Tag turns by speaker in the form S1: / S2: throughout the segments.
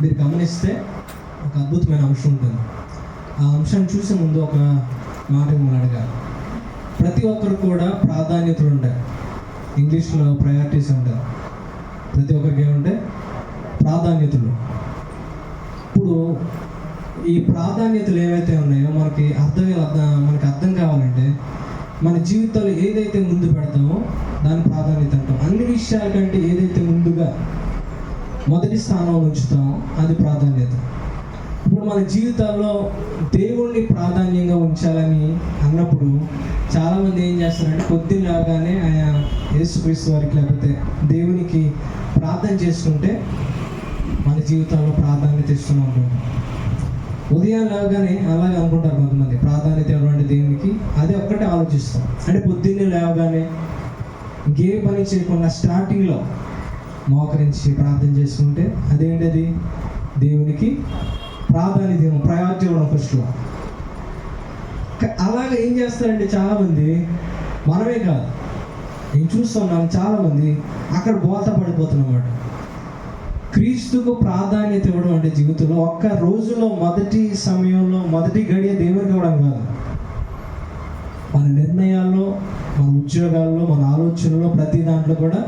S1: మీరు గమనిస్తే ఒక అద్భుతమైన అంశం ఉంటుంది. ఆ అంశాన్ని చూసే ముందు ఒక మాట మిమ్మల్ని అడగాలి. ప్రతి ఒక్కరు కూడా ప్రాధాన్యతలు ఉంటాయి. ఇంగ్లీష్లో ప్రయారిటీస్ ఉంటాయి. ప్రతి ఒక్కరికి ఏముంటాయి? ప్రాధాన్యతలు. ఇప్పుడు ఈ ప్రాధాన్యతలు ఏవైతే ఉన్నాయో మనకి అర్థం కావాలంటే మన జీవితంలో ఏదైతే ముందు పెడతామో దాని ప్రాధాన్యత అంటాం. అన్ని విషయాల కంటే ఏదైతే ముందుగా మొదటి స్థానంలో ఉంచుతామో అది ప్రాధాన్యత. ఇప్పుడు మన జీవితాల్లో దేవుణ్ణి ప్రాధాన్యంగా ఉంచాలని అన్నప్పుడు చాలామంది ఏం చేస్తారంటే పొద్దున్న రాగానే ఆయన యేసుక్రీస్తు వారికి లేకపోతే దేవునికి ప్రార్థన చేసుకుంటే మన జీవితంలో ప్రాధాన్యత ఇస్తున్నాం అనుకుంటాం. ఉదయం లేవగానే అలాగే అనుకుంటారు కొంతమంది, ప్రాధాన్యత ఇవ్వండి దేవునికి, అదే ఒక్కటే ఆలోచిస్తాం. అంటే పొద్దున్నే లేవగానే ఇంకే పని చేయకుండా స్టార్టింగ్లో మోకరించి ప్రార్థన చేసుకుంటే అదేంటది? దేవునికి ప్రాధాన్యత ఇవ్వడం, ప్రయారిటీ ఇవ్వడం ఫస్ట్లో. అలాగే ఏం చేస్తారంటే చాలామంది, మనమే కాదు నేను చూస్తున్నాం, చాలామంది అక్కడ బోత పడిపోతున్నమాట. క్రీస్తుకు ప్రాధాన్యత ఇవ్వడం అంటే జీవితంలో ఒక్క రోజులో మొదటి సమయంలో మొదటి గడియ దేవునికి ఇవ్వడం కాదు. మన నిర్ణయాల్లో, మన ఉద్యోగాల్లో, మన ఆలోచనలో, ప్రతి దాంట్లో కూడా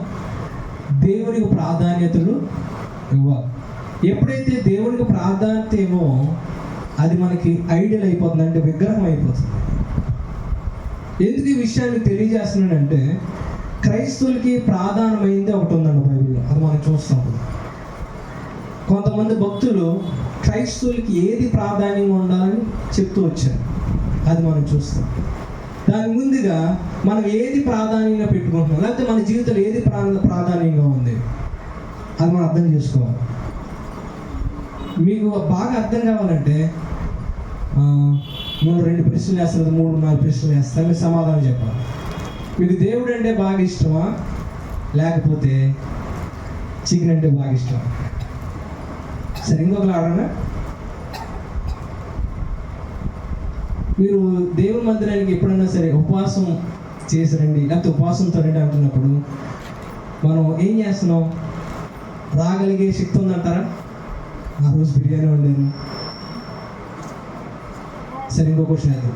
S1: దేవునికి ప్రాధాన్యతలు ఇవ్వాలి. ఎప్పుడైతే దేవునికి ప్రాధాన్యత ఏమో అది మనకి ఐడియల్ అయిపోతుంది, అంటే విగ్రహం అయిపోతుంది. ఎందుకు ఈ విషయాన్ని తెలియజేస్తున్నానంటే క్రైస్తవులకి ప్రాధాన్యమైంది ఒకటి ఉందండి బైబిల్లో, అది మనం చూస్తాం. కొంతమంది భక్తులు క్రైస్తవులకి ఏది ప్రాధాన్యంగా ఉండాలని చెప్తూ వచ్చారు, అది మనం చూస్తాం. దాని ముందుగా మనం ఏది ప్రాధాన్యంగా పెట్టుకుంటున్నాం, లేకపోతే మన జీవితంలో ఏది ప్రాధాన్యంగా ఉంది అది మనం అర్థం చేసుకోవాలి. మీకు బాగా అర్థం కావాలంటే నేను 2 ప్రశ్నలు వేస్తాను, 3-4 ప్రశ్నలు వేస్తాను, మీరు సమాధానం చెప్పాలి. మీకు దేవుడు అంటే బాగా ఇష్టమా, లేకపోతే చికెన్ అంటే బాగా ఇష్టమా? సరే, ఇంకొకరు ఆడనా? మీరు దేవుని మందిరానికి ఎప్పుడైనా సరే ఉపవాసం చేసారండి, లేకపోతే ఉపవాసంతో రండి అంటున్నప్పుడు మనం ఏం చేస్తున్నాం? రాగలిగే శక్తి ఉందంటారా? ఆ రోజు బిర్యానీ వండారు. సరే, ఇంకో క్వశ్చన్ అది,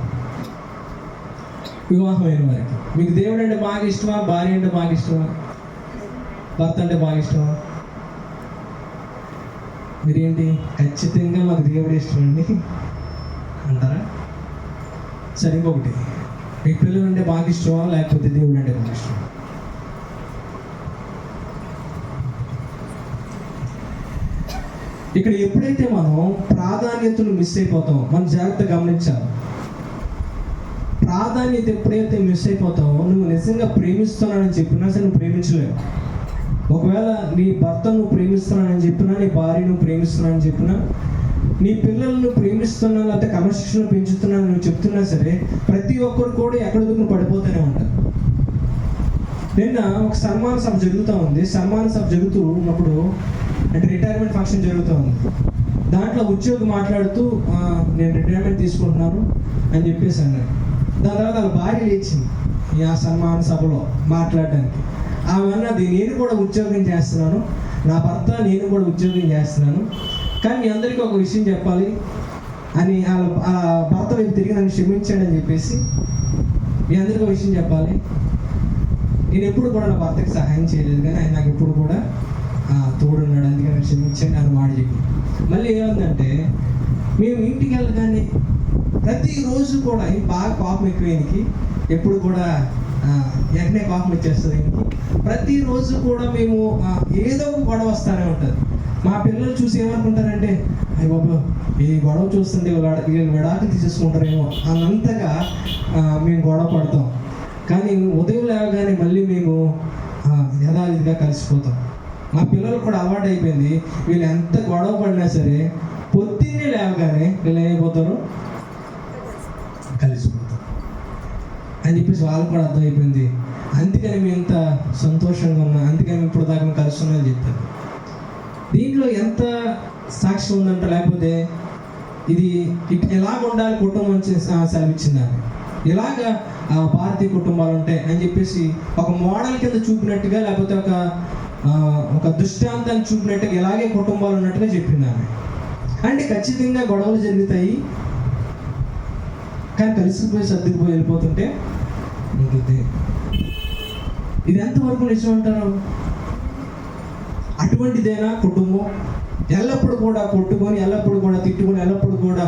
S1: వివాహమైన వారికి మీకు దేవుడు అంటే బాగా ఇష్టమా, భార్య అంటే బాగా ఇష్టమా, భర్త అంటే బాగా ఇష్టమా? మీరేంటి ఖచ్చితంగా మాకు దేవుడు ఇష్టం అండి అంటారా? సరే, ఇంకొకటి, మీకు పిల్లలు అంటే బాగా ఇష్టమా, లేకపోతే దేవుడు అంటే బాగా ఇష్టమా? ఇక్కడ ఎప్పుడైతే మనం ప్రాధాన్యతను మిస్ అయిపోతామో మనం జాగ్రత్తగా గమనించాలి. ప్రాధాన్యత ఎప్పుడైతే మిస్ అయిపోతావో నువ్వు నిజంగా ప్రేమిస్తున్నానని చెప్పినా సరే నువ్వు ప్రేమించలేవు. ఒకవేళ నీ భర్త నువ్వు ప్రేమిస్తున్నానని చెప్పినా, నీ భార్య నువ్వు ప్రేమిస్తున్నానని చెప్పినా, నీ పిల్లలను ప్రేమిస్తున్నా లేకపోతే క్రమశిక్షణ పెంచుతున్నాను నువ్వు చెప్తున్నా సరే ప్రతి ఒక్కరు కూడా ఎక్కడికి పడిపోతూనే ఉంటారు. నిన్న ఒక సన్మాన సభ జరుగుతూ ఉంది. సన్మాన సభ జరుగుతూ ఉన్నప్పుడు అంటే రిటైర్మెంట్ ఫంక్షన్ జరుగుతూ ఉంది. దాంట్లో ఉద్యోగి మాట్లాడుతూ నేను రిటైర్మెంట్ తీసుకుంటున్నాను అని చెప్పేసి అన్నాడు. దాని తర్వాత వాళ్ళ భార్య లేచింది ఆ సన్మాన సభలో మాట్లాడడానికి. ఆమె అన్నది, నేను కూడా ఉద్యోగం చేస్తున్నాను, నా భర్త నేను కూడా ఉద్యోగం చేస్తున్నాను, కానీ మీ అందరికీ ఒక విషయం చెప్పాలి అని వాళ్ళ భర్త వైపు తిరిగి నన్ను క్షమించాడు అని చెప్పేసి, మీ అందరికీ ఒక విషయం చెప్పాలి, నేను ఎప్పుడు కూడా నా భర్తకి సహాయం చేయలేదు, కానీ ఆయన నాకు ఎప్పుడు కూడా తోడున్నాడు, అందుకని నన్ను క్షమించండి అని మాట చెప్పి. మళ్ళీ ఏముందంటే, మేము ఇంటికి వెళ్ళగానే ప్రతిరోజు కూడా బాగా కోపం ఎక్కువైనకి, ఎప్పుడు కూడా వెంటనే కోపం వచ్చేస్తుంది ఆయనకి. ప్రతిరోజు కూడా మేము ఏదో ఒక గొడవ వస్తూనే ఉంటుంది. మా పిల్లలు చూసి ఏమనుకుంటారంటే, అయ్య బాబు ఈ గొడవ చూస్తుంటే వీళ్ళు విడాకులు తీసేసుకుంటారేమో అన్నంతగా మేము గొడవ పడతాం. కానీ ఉదయం లేవగానే మళ్ళీ మేము యథావిధిగా కలిసిపోతాం. మా పిల్లలు కూడా అలవాటు అయిపోయింది, వీళ్ళు ఎంత గొడవ పడినా సరే పొద్దున్నే లేవగానే వీళ్ళు ఏమైపోతారు, కలిసిపోతారు అని చెప్పేసి వాళ్ళకు కూడా అర్థమైపోయింది. అందుకని మేము ఇంత సంతోషంగా ఉన్నా, అందుకని ఇప్పుడు దాకా మేము కలుస్తున్నామని చెప్తారు. దీంట్లో ఎంత సాక్ష్యం ఉందంట, లేకపోతే ఇది ఎలాగ ఉండాలి కుటుంబం సెలవిచ్చింది ఆమె, ఇలాగా భారతీయ కుటుంబాలు ఉంటాయి అని చెప్పేసి ఒక మోడల్ కింద చూపినట్టుగా, లేకపోతే ఒక ఒక దృష్టాంతాన్ని చూపినట్టుగా ఇలాగే కుటుంబాలు ఉన్నట్టుగా చెప్పింది ఆమె. అంటే ఖచ్చితంగా గొడవలు జరుగుతాయి, కానీ కలిసిపోయి సర్దుకుపోయి వెళ్ళిపోతుంటే ఉంటుంది. ఇది ఎంతవరకు నిజం అంటారు? అటువంటిదేనా కుటుంబం? ఎల్లప్పుడూ కూడా కొట్టుకొని, ఎల్లప్పుడూ కూడా తిట్టుకొని, ఎల్లప్పుడూ కూడా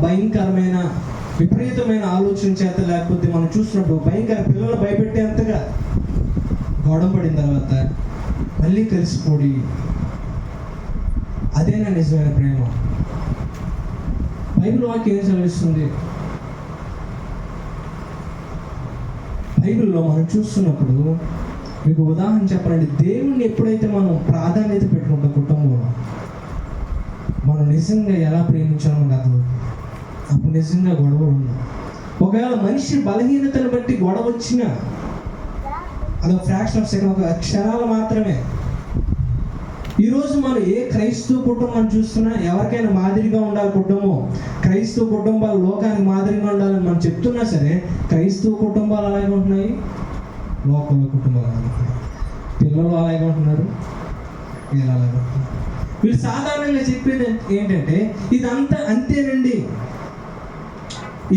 S1: భయంకరమైన విపరీతమైన ఆలోచన చేత, లేకపోతే మనం చూసినప్పుడు భయంకర పిల్లలు భయపెట్టేంతగా గొడవ పడిన తర్వాత మళ్ళీ కలిసిపోడి, అదేనా నిజమైన ప్రేమ? బైబిల్ వాక్యం ఏం చదివిస్తుంది? బైబిల్లో మనం చూస్తున్నప్పుడు మీకు ఉదాహరణ చెప్పాలంటే, దేవుణ్ణి ఎప్పుడైతే మనం ప్రాధాన్యత పెట్టుకుంటాం కుటుంబంలో, మనం నిజంగా ఎలా ప్రేమించామో కాదు, అప్పుడు నిజంగా గొడవలు ఉండవు. ఒకవేళ మనిషి బలహీనతను బట్టి గొడవ వచ్చినా అదొక ఫ్రాక్షన్ ఆఫ్ సెకండ్, ఒక క్షణాలు మాత్రమే. ఈరోజు మనం ఏ క్రైస్తవ కుటుంబం చూస్తున్నా ఎవరికైనా మాదిరిగా ఉండాలి కుటుంబం, క్రైస్తవ కుటుంబాలు లోకానికి మాదిరిగా ఉండాలని మనం చెప్తున్నా సరే, క్రైస్తవ కుటుంబాలు అలాగే ఉంటున్నాయి, లోకంలో కుటుంబాలు అలాగే ఉంటున్నాయి. పిల్లలు అలాగే ఉంటున్నారు, వీళ్ళు అలాగే ఉంటున్నారు. వీళ్ళు సాధారణంగా చెప్పేది ఏంటంటే, ఇదంతా అంతేనండి,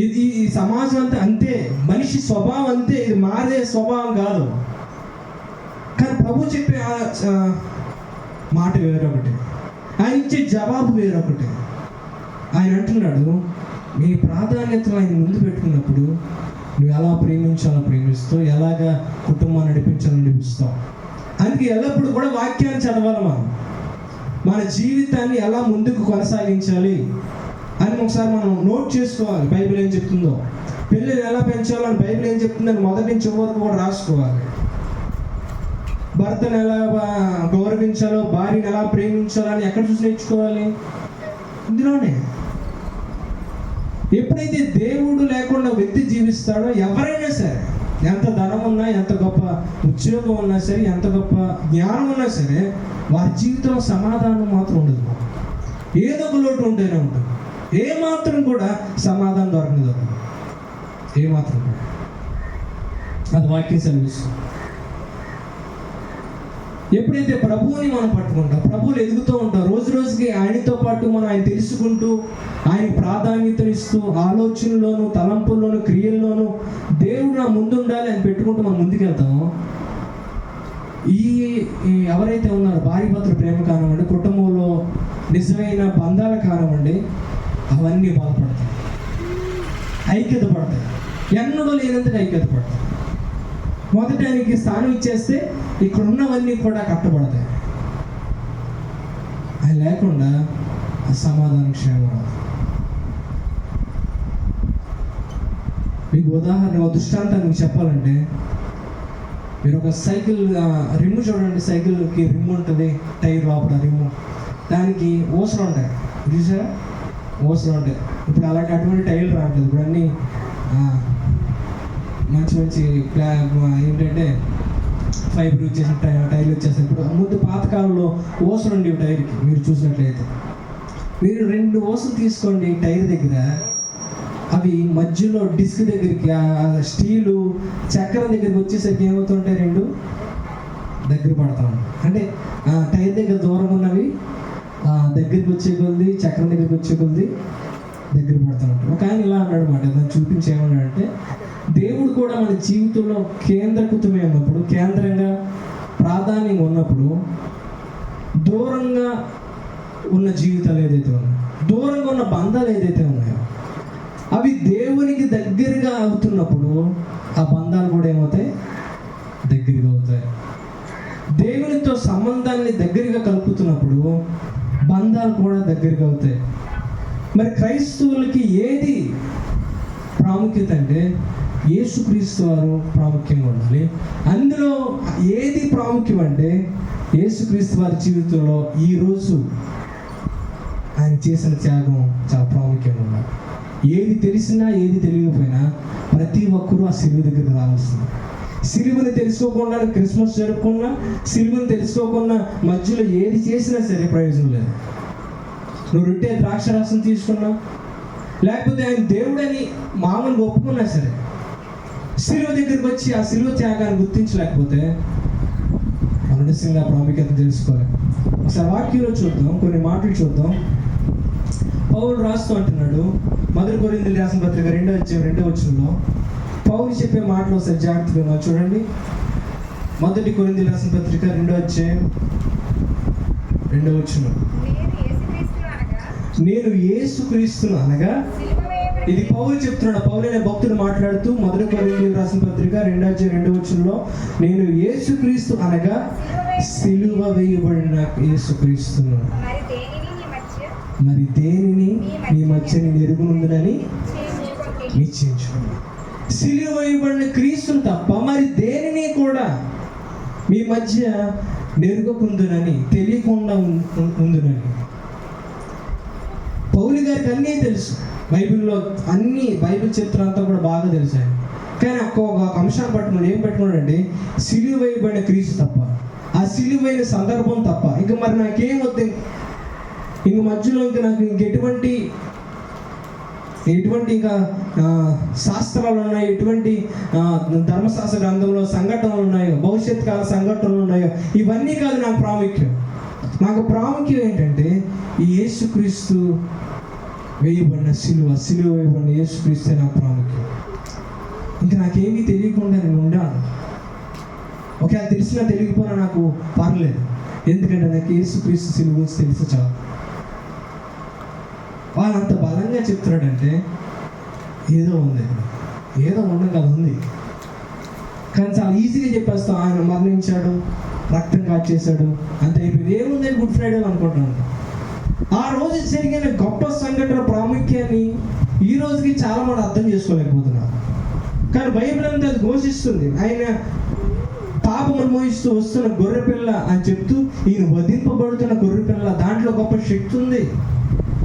S1: ఇది ఈ సమాజం అంతా అంతే, మనిషి స్వభావం అంతే, ఇది మారే స్వభావం కాదు. కానీ ప్రభు చెప్పే మాట వేరొకటి, ఆయన ఇచ్చే జవాబు వేరొకటి. ఆయన అంటున్నాడు, మీ ప్రాధాన్యతలు ఆయన ముందు పెట్టుకున్నప్పుడు నువ్వు ఎలా ప్రేమించాలో ప్రేమిస్తావు, ఎలాగా కుటుంబాన్ని నడిపించాలో నడిపిస్తావు. అందుకే ఎల్లప్పుడూ కూడా వాక్యాన్ని చదవాలి, మన జీవితాన్ని ఎలా ముందుకు కొనసాగించాలి అని ఒకసారి మనం నోట్ చేసుకోవాలి. బైబిల్ ఏం చెప్తుందో, పిల్లలు ఎలా పెంచాలో అని బైబిల్ ఏం చెప్తుందని మొదటి నుంచి చివరికి కూడా రాసుకోవాలి. భర్తను ఎలా గౌరవించాలో, భార్యను ఎలా ప్రేమించాలో అని ఎక్కడ చూసి నేర్చుకోవాలి? ఇందులోనే. ఎప్పుడైతే దేవుడు లేకుండా వ్యక్తి జీవిస్తాడో, ఎవరైనా సరే, ఎంత ధనం ఉన్నా, ఎంత గొప్ప ఉద్యోగం ఉన్నా సరే, ఎంత గొప్ప జ్ఞానం ఉన్నా సరే, వారి జీవితంలో సమాధానం మాత్రం ఉండదు. ఏదో ఒక లోటు ఉంటేనే ఉంటుంది. ఏమాత్రం కూడా సమాధానం దొరకదు, ఏమాత్రం కూడా. అది వాక్యం సెలవిస్తుంది. ఎప్పుడైతే ప్రభువుని మనం పట్టుకుంటాం, ప్రభువులు ఎదుగుతూ ఉంటాం, రోజు రోజుకి ఆయనతో పాటు మనం ఆయన తెలుసుకుంటూ, ఆయన ప్రాధాన్యతనిస్తూ, ఆలోచనలోను, తలంపుల్లోను, క్రియల్లోనూ దేవుడు నా ముందు ఉండాలి అని పెట్టుకుంటూ మనం ముందుకెళ్తాము. ఈ ఎవరైతే ఉన్నారో భార్య భర్తల ప్రేమ కానివ్వండి, కుటుంబంలో నిజమైన బంధాలు కానివ్వండి, అవన్నీ బాధపడతాయి, ఐక్యత పడతాయి, ఎన్నడూ లేనంతగా ఐక్యత పడతాయి. మొదట ఆయనకి స్థానం ఇచ్చేస్తే ఇక్కడ ఉన్నవన్నీ కూడా కట్టబడతాయి. ఆయన లేకుండా సమాధానం క్షేమం. మీకు ఉదాహరణ, ఒక దృష్టాంతాన్ని చెప్పాలంటే, మీరు ఒక సైకిల్ రిమ్ చూడండి, సైకిల్కి రిమ్ ఉంటుంది, టైర్ లోపల రిమ్, దానికి ఊసలు ఉంటాయి, చూసారా? ఊసలు ఉంటాయి. ఇప్పుడు అలాంటి అటువంటి టైర్లు రావట్లేదు, ఇప్పుడు అన్నీ మంచి మంచి ఏంటంటే ఫైబర్ వచ్చేసిన టైర్లు వచ్చేస్తాయి. ఇప్పుడు ముందు పాతకాలంలో ఊసలు ఉండేవి టైర్కి. మీరు చూసినట్లయితే, మీరు 2 ఊసలు తీసుకోండి టైర్ దగ్గర, అవి మధ్యలో డిస్క్ దగ్గరికి, స్టీలు చక్రం దగ్గరికి వచ్చేసరికి ఏమవుతుంటాయి, 2 దగ్గర పడతా ఉంటాయి. అంటే టైర్ దగ్గర దూరం ఉన్నవి దగ్గరికి వచ్చే కొద్ది, చక్రం దగ్గరికి వచ్చే కొద్ది దగ్గర పడతా ఉంటాయి. ఒక ఆయన ఇలా అన్నాడు అన్నమాట, దాన్ని చూపించి ఏమన్నాడంటే, దేవుడు కూడా మన జీవితంలో కేంద్రీకృతమై ఉన్నప్పుడు, కేంద్రంగా ప్రాధాన్యంగా ఉన్నప్పుడు, దూరంగా ఉన్న జీవితాలు ఏదైతే ఉన్నాయో, దూరంగా ఉన్న బంధాలు ఏదైతే ఉన్నాయో, అవి దేవునికి దగ్గరగా అవుతున్నప్పుడు ఆ బంధాలు కూడా ఏమవుతాయి, దగ్గరగా అవుతాయి. దేవునితో సంబంధాన్ని దగ్గరగా కలుపుతున్నప్పుడు బంధాలు కూడా దగ్గరగా అవుతాయి. మరి క్రైస్తవులకి ఏది ప్రాముఖ్యత అంటే, యేసుక్రీస్తు వారు ప్రాముఖ్యంగా ఉండాలి. అందులో ఏది ప్రాముఖ్యం అంటే, యేసుక్రీస్తు వారి జీవితంలో ఈరోజు ఆయన చేసిన త్యాగం చాలా ప్రాముఖ్యంగా ఉండాలి. ఏది తెలిసినా ఏది తెలియకపోయినా ప్రతి ఒక్కరూ ఆ సిలువ దగ్గరికి రావాల్సింది. సిలువని తెలుసుకోకుండా క్రిస్మస్ జరుపుకున్నా, సిలువని తెలుసుకోకుండా మధ్యలో ఏది చేసినా సరే ప్రయోజనం లేదు. నువ్వు రొట్టె ద్రాక్షరసం తీసుకున్నా, లేకపోతే ఆయన దేవుడని మామూలుగా ఒప్పుకున్నా సరే, సిలువ దగ్గరికి వచ్చి ఆ సిలువ త్యాగాన్ని గుర్తించలేకపోతే మనం నిజంగా ప్రాముఖ్యత తెలుసుకోవాలి. ఒకసారి వాక్యంలో చూద్దాం, కొన్ని మాటలు చూద్దాం. పౌలు రాస్తూ అంటున్నాడు, 1 కొరింథీయులకు రాసిన పత్రిక 2వ వచనంలో పౌలు చెప్పే మాటలు ఒకసారి జాగ్రత్తగా చూడండి. 1 కొరింథీయులకు రాసిన పత్రిక 2వ అధ్యాయం 2వ వచనం, నేను యేసుక్రీస్తును అనగా, ఇది పౌలు చెప్తున్నాడు. పౌలు అనే భక్తుడు మాట్లాడుతూ 1 కొరింథీయులకు రాసిన పత్రిక 2వ అధ్యాయం 2వ వచనంలో, నేను యేసుక్రీస్తు అనగా సిలువ వేయబడిన యేసుక్రీస్తును, మరి దేనిని మీ మధ్య నేను ఎరుగునుందునని నిశ్చయించుకోండి. సిలువ వేయబడిన క్రీస్తును తప్ప మరి దేనిని కూడా మీ మధ్య నెరుగకుందునని, తెలియకుండా ఉందునని. పౌలు గారికి అన్నీ తెలుసు, బైబిల్లో బైబిల్ చరిత్ర అంతా కూడా బాగా తెలుసు. కానీ ఒక అంశాన్ని పట్టుకున్నాడు. ఏం పట్టుకున్నాడంటే, సిలువ వేయబడిన క్రీస్తు తప్ప, ఆ సిలువైన సందర్భం తప్ప ఇక మరి నాకేం వద్దు, ఇంక మధ్యలో ఇంకా నాకు ఎటువంటి ఇంకా శాస్త్రాలు ఉన్నాయి, ఎటువంటి ధర్మశాస్త్ర గ్రంథంలో సంఘటనలు ఉన్నాయో, భవిష్యత్ కాల సంఘటనలు ఉన్నాయో, ఇవన్నీ కాదు నాకు ప్రాముఖ్యం. నాకు ప్రాముఖ్యం ఏంటంటే ఈ యేసుక్రీస్తు వేయబడిన సిలువ వేయబడిన యేసుక్రీస్తే నాకు ప్రాముఖ్యం. ఇంకా నాకేమీ తెలియకుండా నేను ఉండాను. ఒకవేళ తెలిసినా తెలియకపోయినా నాకు పర్లేదు, ఎందుకంటే నాకు యేసుక్రీస్తు సిలువ గురించి తెలిసి చాలు. వాళ్ళు అంత బలంగా చెప్తున్నాడంటే ఏదో ఉంది, ఏదో ఉండడం కదా ఉంది. కానీ చాలా ఈజీగా చెప్పేస్తాం, ఆయన మరణించాడు, రక్తం కాచేశాడు, అంతే అయిపోయింది, ఏముంది గుడ్ ఫ్రైడే అనుకుంటున్నాను. ఆ రోజు జరిగిన గొప్ప సంఘటన ప్రాముఖ్యాన్ని ఈ రోజుకి చాలా మంది అర్థం చేసుకోలేకపోతున్నారు. కానీ బైబిల్ అంతా అది ఘోషిస్తుంది, ఆయన పాపమును మోయిస్తూ వస్తున్న గొర్రెపిల్ల అని చెప్తూ, ఈయన వధింపబడుతున్న గొర్రెపిల్ల, దాంట్లో గొప్ప శక్తి ఉంది.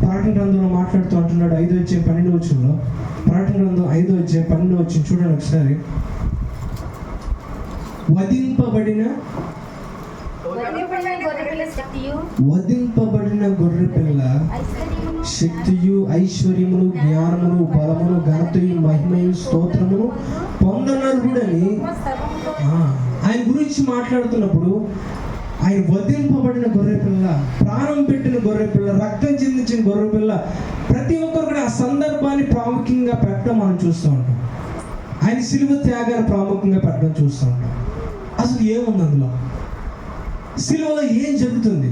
S1: ప్రకటన గ్రంథంలో మాట్లాడుతూ అంటున్నాడు 5వ అధ్యాయం 12వ వచనంలో, ప్రకటన గ్రంథం 5వ అధ్యాయం 12వ వచనం చూడండి ఒకసారి. వధింపబడిన గొర్రెపిల్ల శక్తియు ఐశ్వర్యమును జ్ఞానమును బలమును ఘనతయు మహిమయు స్తోత్రమును పొందనరుడని ఆయన గురించి మాట్లాడుతున్నప్పుడు, ఆయన వధింపబడిన గొర్రెపిల్ల, ప్రాణం పెట్టిన గొర్రెపిల్ల, రక్తం చెందించిన గొర్రెపిల్ల, ప్రతి ఒక్కరు కూడా ఆ సందర్భాన్ని ప్రాముఖ్యంగా పెట్టడం మనం చూస్తూ ఉంటాం. ఆయన సిలువ త్యాగాన్ని ప్రాముఖ్యంగా పెట్టడం చూస్తూ ఉంటాం. అసలు ఏముంది అందులో, సిలువలో ఏం జరుగుతుంది?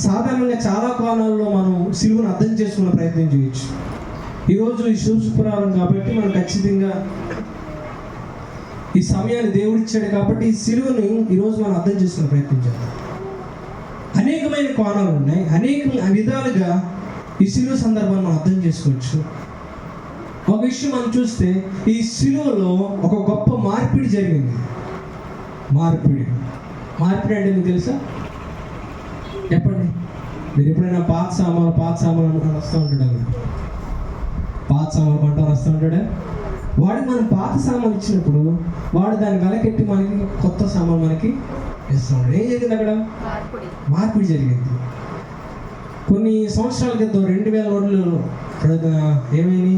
S1: సాధారణంగా చాలా కోణాల్లో మనం సిలువను అర్థం చేసుకునే ప్రయత్నం చేయొచ్చు. ఈరోజు ఈ శుక్రవారం కాబట్టి మనం ఖచ్చితంగా ఈ సమయాన్ని దేవుడిచ్చాడు కాబట్టి ఈ సిలువను ఈరోజు మనం అర్థం చేసుకునే ప్రయత్నం చేద్దాం. అనేకమైన కోణాలు ఉన్నాయి, అనేక విధాలుగా ఈ సిలువ సందర్భాన్ని మనం అర్థం చేసుకోవచ్చు. ఒక విషయం మనం చూస్తే, ఈ సిలువలో ఒక గొప్ప మార్పిడి జరిగింది. మార్పిడి అంటే మీకు తెలుసా? చెప్పండి. మీరు ఎప్పుడైనా పాత సామాన్లు అనుకుని వస్తూ ఉంటాడు, పాత సామాన్లు కొంటాను వస్తూ ఉంటాడా? వాడికి మనం పాత సామాన్లు ఇచ్చినప్పుడు వాడు దాన్ని వెలకెట్టి మనకి కొత్త సామాన్ మనకి ఇస్తాడు. ఏం జరిగింది అక్కడ? మార్పిడి జరిగింది. కొన్ని సంవత్సరాల క్రితం 2000 నోట్లు ఏమైంది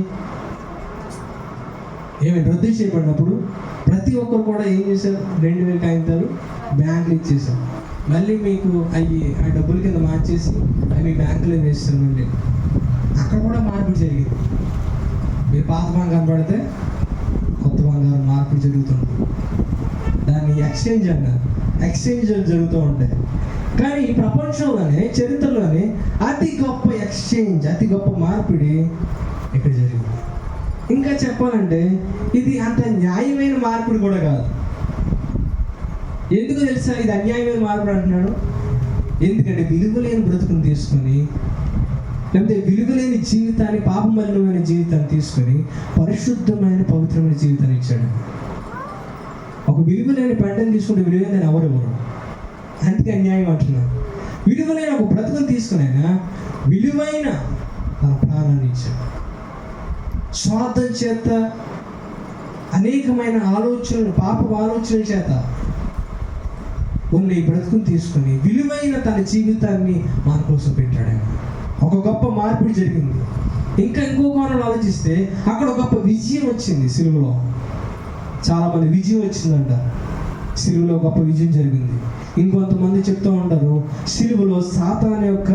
S1: రద్దు చేయబడినప్పుడు ప్రతి ఒక్కరు కూడా ఏం చేశారు? 2000 కాగితాలు బ్యాంకులు ఇచ్చేసారు. మళ్ళీ మీకు అవి ఆ డబ్బుల కింద మార్చేసి అవి బ్యాంకులో వేస్తారు. మళ్ళీ అక్కడ కూడా మార్పిడి జరిగింది. మీరు పాత బంగారం పడితే కొత్త బంగారం మార్పిడి జరుగుతుంది. దాన్ని ఎక్స్చేంజ్ జరుగుతూ ఉంటాయి. కానీ ఈ ప్రపంచంలోనే, చరిత్రలోనే అతి గొప్ప ఎక్స్చేంజ్, అతి గొప్ప మార్పిడి ఇక్కడ జరిగింది. ఇంకా చెప్పాలంటే ఇది అంత న్యాయమైన మార్పిడి కూడా కాదు. ఎందుకు తెలుసా ఇది అన్యాయమైన మార్పిడి అంటున్నాడు? ఎందుకంటే విలువలేని బ్రతుకుని తీసుకొని, లేకపోతే విలువలేని జీవితాన్ని, పాపమలినమైన జీవితాన్ని తీసుకొని పరిశుద్ధమైన పవిత్రమైన జీవితాన్ని ఇచ్చాడు. ఒక విలువలేని పంటను తీసుకుంటే విలువైన ఎవరెవరు, అందుకే అన్యాయం అంటున్నాడు. విలువలేని ఒక బ్రతుకుని తీసుకుని అయినా విలువైన తన ప్రాణాన్ని ఇచ్చాడు. స్వార్థం చేత, అనేకమైన ఆలోచనలు, పాప ఆలోచనల చేత ఉన్న ఈ బ్రతుకుని తీసుకొని విలువైన తన జీవితాన్ని మన కోసం పెట్టాడు. ఒక గొప్ప మార్పిడి జరిగింది. ఇంకో కోణంలో ఆలోచిస్తే అక్కడ ఒక గొప్ప విజయం వచ్చింది. సిలువలో చాలా మంది విజయం వచ్చిందంట. సిలువలో గొప్ప విజయం జరిగింది. ఇంకొంతమంది చెప్తూ ఉంటారు, సిలువలో సాతాను యొక్క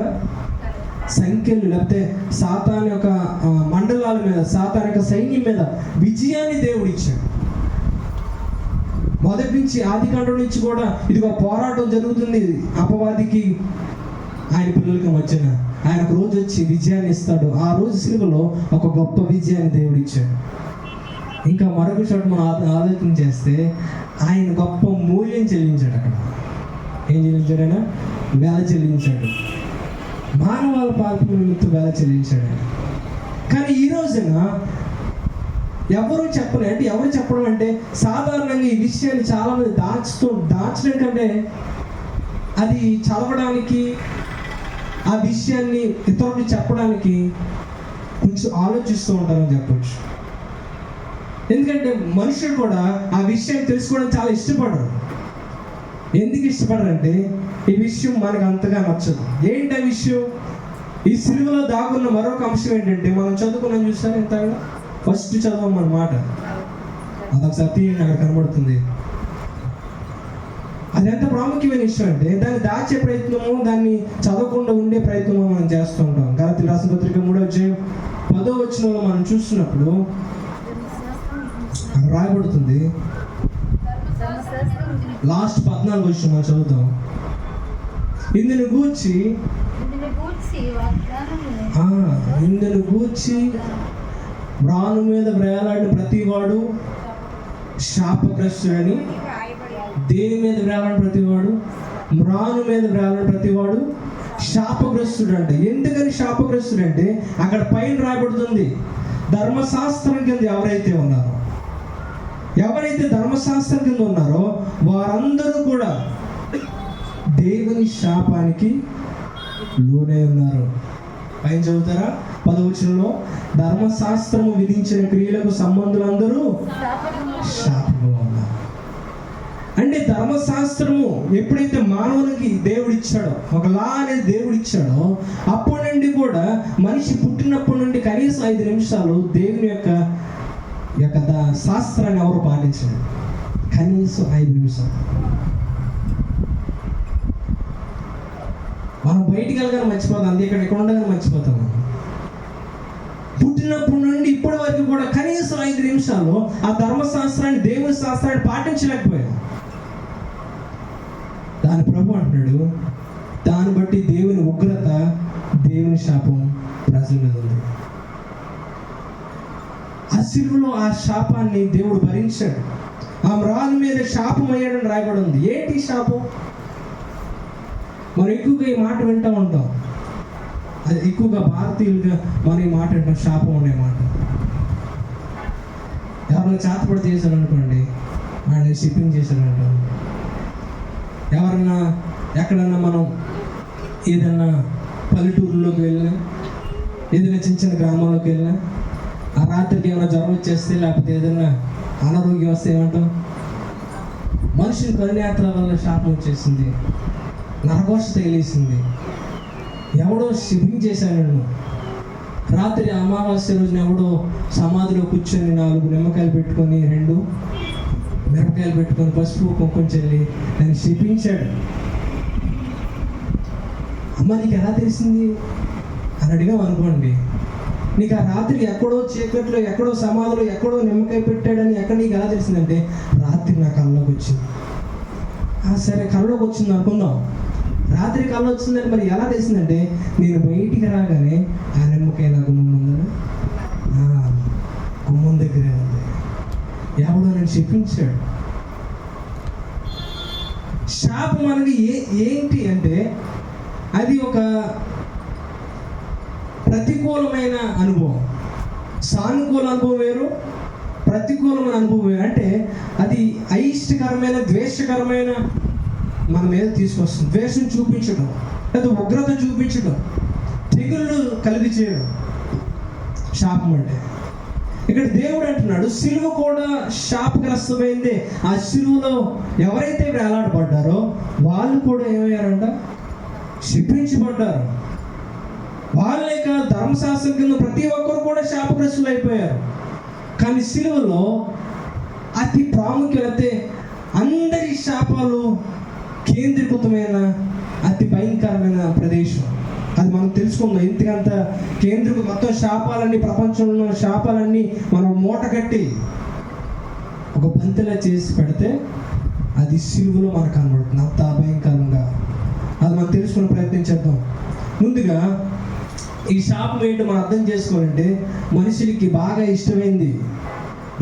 S1: సంఖ్యలు లేకపోతే సాతాను యొక్క మండలాల మీద, సాతాను యొక్క సైన్యం మీద విజయాన్ని దేవుడు ఇచ్చాడు. మొదటి నుంచి ఆదికాండం నుంచి కూడా ఇదిగో పోరాటం జరుగుతుంది అపవాదికి ఆయన పిల్లలకి మధ్యన. ఆయన ఒక రోజు వచ్చి విజయాన్ని ఇస్తాడు. ఆ రోజు సిలువలో ఒక గొప్ప విజయాన్ని దేవుడు ఇచ్చాడు. ఇంకా మరొక చోట మనం ఆలోచన చేస్తే ఆయన గొప్ప మూల్యం చెల్లించాడు. అక్కడ ఏం చెల్లించాడు? ఆయన వేల చెల్లించాడు. మానవాల పాపం నిమిత్తం వేల చెల్లించాడు ఆయన. కానీ ఈ రోజున ఎవరు చెప్పలే. అంటే ఎవరు చెప్పడం అంటే సాధారణంగా ఈ విషయాన్ని చాలామంది దాచడం కంటే అది చదవడానికి, ఆ విషయాన్ని ఇతరులకు చెప్పడానికి కొంచెం ఆలోచిస్తూ ఉంటారని చెప్పచ్చు. ఎందుకంటే మనుషులు కూడా ఆ విషయాన్ని తెలుసుకోవడం చాలా ఇష్టపడరు. ఎందుకు ఇష్టపడరంటే ఈ విషయం మనకు అంతగా నచ్చదు. ఏంటి ఆ విషయం? ఈ సిలువలో దాగున్న మరొక అంశం ఏంటంటే, మనం చదువుకున్నాం చూసాను ఎంత, ఫస్ట్ చదవమన్న మాట అదొకసారి తీయండి, అక్కడ కనబడుతుంది. అది ఎంత ప్రాముఖ్యమైన విషయం అంటే దాన్ని దాచే ప్రయత్నము, దాన్ని చదవకుండా ఉండే ప్రయత్నము మనం చేస్తూ ఉంటాం. గలతీయులకు రాసిన పత్రిక 3వ అధ్యాయం 10వ వచనంలో మనం చూస్తున్నప్పుడు రాయబడుతుంది. లాస్ట్ 14 వచనం మనం చదువుతాం. ఇందును గూర్చి మ్రాను మీద వేలాడిన ప్రతివాడు శాపగ్రస్తుడని. దేని మీద వేలాడిన ప్రతివాడు? మ్రాను మీద వేలాడిన ప్రతివాడు శాపగ్రస్తుడు అంట. ఎందుకని శాపగ్రస్తుడు అంటే అక్కడ పైన రాయబడుతుంది, ధర్మశాస్త్రం కింద ఎవరైతే ధర్మశాస్త్రం కింద ఉన్నారో వారందరూ కూడా దేవుని శాపానికి లోనే ఉన్నారు. పైన చదువుతారా 10వ వచనంలో, ధర్మశాస్త్రము విధించిన క్రియలకు సంబంధులందరూ శాపంలో ఉన్నారు. అంటే ధర్మశాస్త్రము ఎప్పుడైతే మానవునికి దేవుడు ఇచ్చాడో, ఒక లా అనేది దేవుడు ఇచ్చాడో, అప్పటి నుండి కూడా మనిషి పుట్టినప్పటి నుండి కనీసం 5 నిమిషాలు దేవుని యొక్క శాస్త్రాన్ని ఎవరు పాటించలేదు. కనీసం 5 నిమిషాలు. మనం బయటికి వెళ్ళగానే మర్చిపోతాం, అంతే ఇక్కడ ఉండగానే మర్చిపోతాం. పుట్టినప్పటి నుండి ఇప్పటి వరకు కూడా కనీసం 5 నిమిషాలు ఆ ధర్మశాస్త్రాన్ని, దేవుని శాస్త్రాన్ని పాటించలేకపోయాం. దాని ప్రభు అంటున్నాడు, దాన్ని బట్టి దేవుని ఉగ్రత, దేవుని శాపం ప్రజల మీద ఉంది. ఆ సిలువలో ఆ శాపాన్ని దేవుడు భరించాడు. ఆ మ్రాను మీద శాపం అయ్యాడని రాయబడి ఉంది. ఏంటి శాపం? మనం ఎక్కువగా ఈ మాట వింటూ ఉంటాం. అది ఎక్కువగా భారతీయులుగా మనం ఈ మాట వింటాం, శాపం అనే మాట. ఎవరైనా చేతపడి చేశారు అనుకోండి, ఆయన షిప్పింగ్ చేశారంటాం. ఎవరన్నా ఎక్కడన్నా మనం ఏదన్నా పల్లెటూరులోకి వెళ్ళినా, ఏదైనా చిన్న గ్రామాల్లోకి వెళ్ళినా, ఆ రాత్రికి ఏమైనా జ్వరం వచ్చేస్తే, లేకపోతే ఏదైనా అనారోగ్యం వస్తే ఏమంటాం? మనుషుని కరుణయాత్ర వల్ల శాపం వచ్చేసింది, నరఘోష తగిలేసింది, ఎవడో షిప్పింగ్ చేశాడు. రాత్రి అమావాస్య రోజున ఎవడో సమాధిలో కూర్చొని 4 నిమ్మకాయలు పెట్టుకొని, 2 మిరపకాయలు పెట్టుకొని, పసుపు కుంకుమ చెల్లి దాన్ని శపించాడు. అమ్మ నీకు ఎలా తెలిసింది అని అడిగాం అనుకోండి, నీకు ఆ రాత్రి ఎక్కడో చీకట్లో, ఎక్కడో సమాధిలో, ఎక్కడో నిమ్మకాయ పెట్టాడని ఎక్కడ నీకు ఎలా తెలిసిందంటే, రాత్రి నా కళ్ళలోకి వచ్చింది. సరే కళ్ళలోకి వచ్చింది అనుకుందాం. రాత్రి కళ్ళు వచ్చిందని మరి ఎలా తెలిసిందంటే, నేను బయటికి రాగానే ఆ నిమ్మకాయ నా గుమ్మం ఉందని, గుమ్మం దగ్గరే ఉంది. ఎవడో నేను చెప్పించాడు. శాపం అనేది ఏంటి అంటే, అది ఒక ప్రతికూలమైన అనుభవం. సానుకూల అనుభవం వేరు, ప్రతికూలమైన అనుభవం వేరు. అంటే అది అయిష్టకరమైన, ద్వేషకరమైన మన మీద తీసుకొస్తుంది. ద్వేషం చూపించడం, లేదా ఉగ్రత చూపించడం, తెగుళ్ళు కలిగి చేయడం శాపం అంటే. ఇక్కడ దేవుడు అంటున్నాడు, సిలువ కూడా శాపగ్రస్తమైందే. ఆ సిలువలో ఎవరైతే వేలాడబడ్డారో వాళ్ళు కూడా ఏమయ్యారంట? శపించబడ్డారు. వాళ్ళే కాదు, ధర్మశాస్త్రం కింద ప్రతి ఒక్కరు కూడా శాపగ్రస్తులు అయిపోయారు. కానీ సిలువలో అతి ప్రాముఖ్యత, అందరి శాపాలు కేంద్రీకృతమైన అతి భయంకరమైన ప్రదేశం. అది మనం తెలుసుకుందాం. ఎందుకంత కేంద్రీకృత మొత్తం శాపాలన్నీ, ప్రపంచంలో శాపాలన్నీ మనం మూట కట్టి ఒక బంతిలా చేసి పెడితే అది సిలువలో మనకు కనబడుతుంది. అంత భయంకరంగా అది మనం తెలుసుకునే ప్రయత్నం చేద్దాం. ముందుగా ఈ శాపం ఏంటో మనం అర్థం చేసుకోవాలంటే, మనుషులకి బాగా ఇష్టమైంది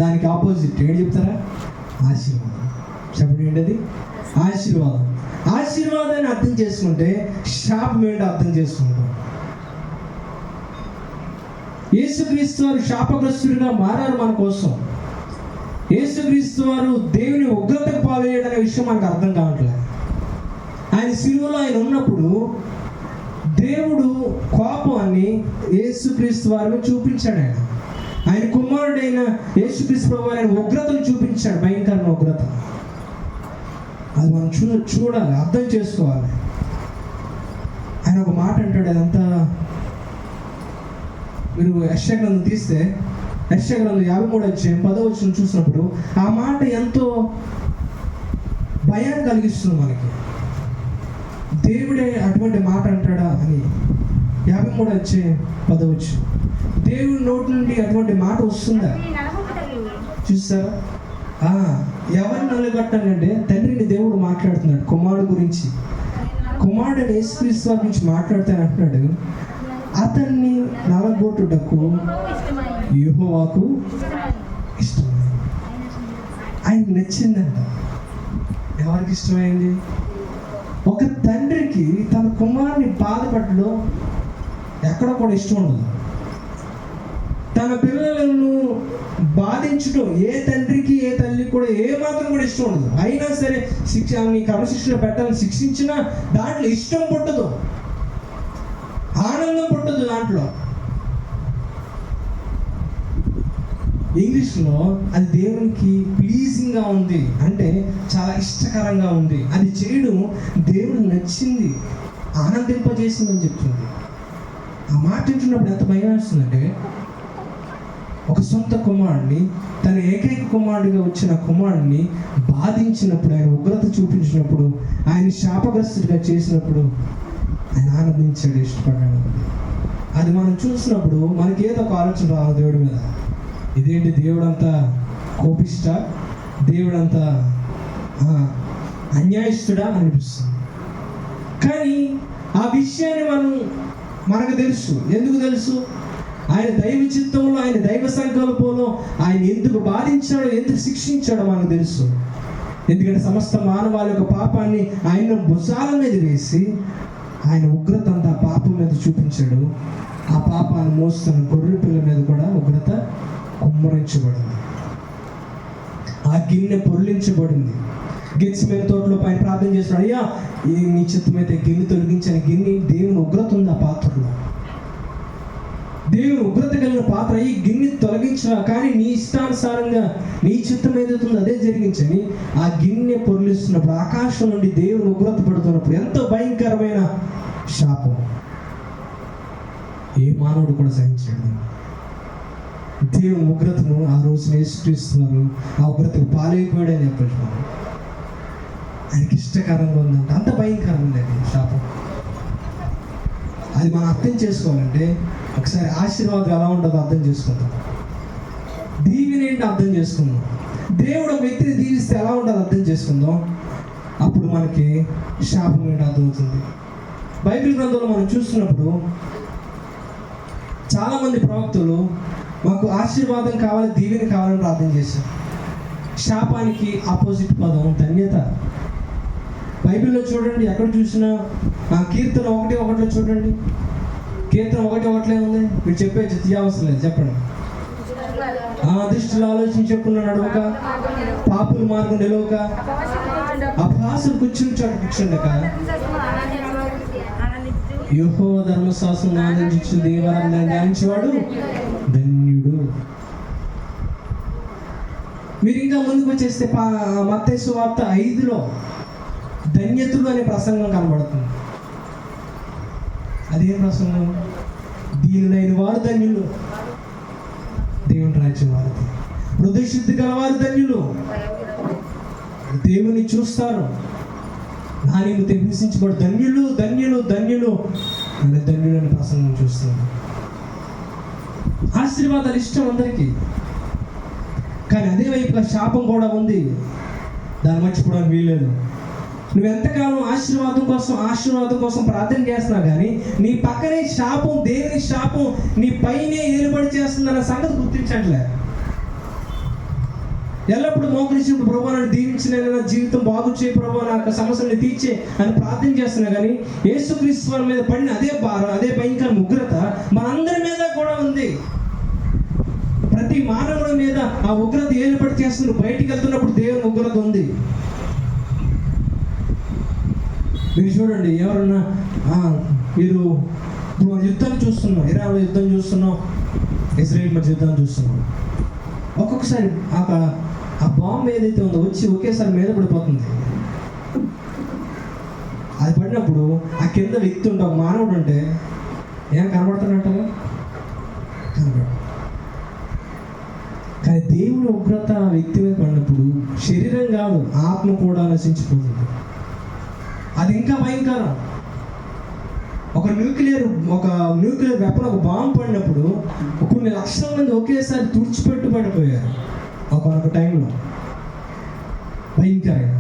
S1: దానికి ఆపోజిట్ ఏంటి చెప్తారా? ఆశీర్వాదం. చెప్పండి ఏంటది? ఆశీర్వాదం. ఆశీర్వాదాన్ని అర్థం చేసుకుంటే శాపం ఏంటో అర్థం చేసుకుంటాం. యేసుక్రీస్తు వారు శాపగ్రస్తుడిగా మారారు మన కోసం. యేసుక్రీస్తు వారు దేవుని ఉగ్రతకు పాలయ్యాడనే విషయం మనకు అర్థం కావట్లేదు. ఆయన సిలువలో ఆయన ఉన్నప్పుడు దేవుడు కోపాన్ని యేసుక్రీస్తు వారిని చూపించాడు. ఆయన కుమారుడైన యేసుక్రీస్తు ప్రభు ఆయన ఉగ్రతను చూపించాడు, భయంకరమైన ఉగ్రత. అది మనం చూడాలి, అర్థం చేసుకోవాలి. ఆయన ఒక మాట అంటాడు, అదంతా మీరు యెషయా గ్రంథం తీస్తే యెషయా గ్రంథం 53:10 చూసినప్పుడు ఆ మాట ఎంతో భయాన్ని కలిగిస్తుంది మనకి. దేవుడే అటువంటి మాట అంటాడా అని. 53:10 దేవుడి నోటి నుండి అటువంటి మాట వస్తుందా? చూసారా? ఎవరిని నలుగొట్టాలంటే తండ్రిని దేవుడు మాట్లాడుతున్నాడు కుమారుడు గురించి. కుమారుడు యేసుక్రీస్తు వారి గురించి మాట్లాడుతాను అంటున్నాడు, అతన్ని నలగొట్టుటకు యెహోవాకు ఇష్టమైంది. ఆయనకు నచ్చిందంట. ఎవరికి ఇష్టమైంది? ఒక తండ్రికి తన కుమారుని బాధపడడం ఎక్కడ కూడా ఇష్టం ఉండదు. తన పిల్లలను బాధించడం ఏ తండ్రికి ఏ తల్లికి కూడా ఏ మాత్రం కూడా ఇష్టం ఉండదు. అయినా సరే క్రమశిక్షణ పెట్టాలని శిక్షించినా దాంట్లో ఇష్టం పుట్టదు, ఆనందం పుట్టదు. దాంట్లో ఇంగ్లీష్లో అది దేవునికి ప్లీజింగ్గా ఉంది, అంటే చాలా ఇష్టకరంగా ఉంది. అది చేయడం దేవుడికి నచ్చింది, ఆనందింపజేసిందని చెప్తుంది. ఆ మాట వింటున్నప్పుడు ఎంత భయం వేస్తుందంటే, ఒక సొంత కుమారుడిని, తన ఏకైక కుమారుడిగా వచ్చిన కుమారుడిని బాధించినప్పుడు, ఆయన ఉగ్రత చూపించినప్పుడు, ఆయన శాపగ్రస్తుడిగా చేసినప్పుడు ఆయన ఆనందించాడు, ఇష్టపడ్డాడు. అది మనం చూసినప్పుడు మనకి ఏదో ఒక ఆలోచన రావాలి దేవుడి మీద. ఇదేంటి దేవుడంతా కోపిష్ట, దేవుడంతా అన్యాయస్తుడా అనిపిస్తుంది. కానీ ఆ విషయాన్ని మనకు తెలుసు. ఎందుకు తెలుసు? ఆయన దైవ చిత్తంలో, ఆయన దైవ సంకల్పంలో ఆయన ఎందుకు బాధించాడో, ఎందుకు శిక్షించాడో మనకు తెలుసు. ఎందుకంటే సమస్త మానవాళి యొక్క పాపాన్ని ఆయన భుజాల మీద వేసి ఆయన ఉగ్రత అంతా పాపం మీద చూపించాడు. ఆ పాపాన్ని మోస్తున్న గొర్రె పిల్ల మీద కూడా ఉగ్రత కుమ్మరించబడింది, ఆ గిన్నె పొర్లించబడింది. గెత్సేమనే తోటలో పైన ప్రార్థన చేస్తున్నాడు, అయ్యా నీ చిత్తమైతే గిన్నె తొలగించని గిన్నె. దేవుని ఉగ్రత ఉంది ఆ పాత్రలో, దేవుని ఉగ్రత కలిగిన పాత్ర. ఈ గిన్నె తొలగించరా, కానీ నీ ఇష్టానుసారంగా నీ చిత్తం ఏదవుతుందో అదే జరిగించని ఆ గిన్నె పొర్లిస్తున్నప్పుడు, ఆకాశం నుండి దేవుని ఉగ్రత పడుతున్నప్పుడు ఎంతో భయంకరమైన శాపం. ఏ మానవుడు కూడా సహించాడు దేవుని ఉగ్రతను. ఆ రోజున యేసుక్రీస్తువారు ఆ ఉగ్రతకు పాలైపోయాడని చెప్పచ్చు. ఆయనకి ఇష్టకరంగా ఉందంట, అంత భయంకరంగా ఉందండి శాపం. అది మనం అర్థం చేసుకోవాలంటే ఒకసారి ఆశీర్వాదం ఎలా ఉంటుందో అర్థం చేసుకుందాం, దీవెన ఏంటి అర్థం చేసుకుందాం, దేవుడు ఒక వ్యక్తిని దీవిస్తే ఎలా ఉంటుందో అర్థం చేసుకుందాం. అప్పుడు మనకి శాపం ఏంటి అర్థమవుతుంది. బైబిల్ గ్రంథంలో మనం చూస్తున్నప్పుడు చాలామంది ప్రవక్తలు మాకు ఆశీర్వాదం కావాలి, దీవెన కావాలని ప్రార్థన చేశారు. శాపానికి ఆపోజిట్ పదం ధన్యత. బైబిల్లో చూడండి, ఎక్కడ చూసినా కీర్తన 1:1 చూడండి. కీర్తన 1:1 ఉంది. మీరు చెప్పే అవసరం లేదు, చెప్పండి. దృష్టిలో ఆలోచించి చెప్పుకున్న నడవక, పాపుల మార్గం నిలవక, అపహాసులు కూర్చుని చోట కూర్చుండక, యెహోవా ధర్మశాస్త్రం ఆనందించు దేవాలయాన్ని ధ్యానించేవాడు ధన్యుడు. మీరు ఇంకా ముందుకు వచ్చేస్తే మత్తయి సువార్త 5లో ధన్యతులు అనే ప్రసంగం కనబడుతుంది. అదేం ప్రసంగం? దీనులైన వారు ధన్యులు, దేవుని రాజ్యం వారిది. హృదయశుద్ధి గలవారు ధన్యులు, దేవుని చూస్తారు. నా నిమిత్తం హింసించబడు ధన్యులు ధన్యులు ధన్యులు అని ధన్యులని ప్రసంగం చూస్తాను. ఆశీర్వాదాలు ఇష్టం అందరికీ, కానీ అదే వైపుగా శాపం కూడా ఉంది. దాన్ని మర్చిపోవడానికి వీల్లేదు. నువ్వు ఎంతకాలం ఆశీర్వాదం కోసం ప్రార్థన చేస్తున్నావు, కానీ నీ పక్కనే శాపం, దేవుని శాపం నీ పైనే ఏలుబడి చేస్తుందన్న సంగతి గుర్తించట్లే. ఎల్లప్పుడు మోకరించినప్పుడు ప్రభువా నన్ను దీవించిన, జీవితం బాగు చేయి ప్రభువా, నాకు సమస్యలను తీర్చే అని ప్రార్థన చేస్తున్నా, కానీ యేసుక్రీస్తు వారి మీద పడిన అదే భారం, అదే భయంకర ఉగ్రత మనందరి మీద కూడా ఉంది. ప్రతి మానవుడి మీద ఆ ఉగ్రత ఏలుబడి చేస్తుంది. బయటికి వెళ్తున్నప్పుడు దేవుని ఉగ్రత ఉంది. మీరు చూడండి, ఎవరన్నా మీరు యుద్ధం చూస్తున్నాం, ఇరాన్లో యుద్ధం చూస్తున్నాం, ఇజ్రాయెల్ మధ్య యుద్ధం చూస్తున్నాం. ఒక్కొక్కసారి ఆ బాంబు ఏదైతే ఉందో వచ్చి ఒకేసారి మీద పడిపోతుంది. అది పడినప్పుడు ఆ కింద వ్యక్తి ఉంటే, ఒక మానవుడు ఉంటే ఏం కనబడుతున్నట్టుగా కనబడు. కానీ దేవుని ఉగ్రత ఆ వ్యక్తి మీద పడినప్పుడు శరీరం కాదు, ఆత్మ కూడా నశించిపోతుంది. అది ఇంకా భయంకరం. ఒక న్యూక్లియర్ వెపన్, ఒక బాంబు పడినప్పుడు కొన్ని లక్షల మంది ఒకేసారి తుడిచిపెట్టుబడిపోయారు ఒక టైంలో. భయంకరంగా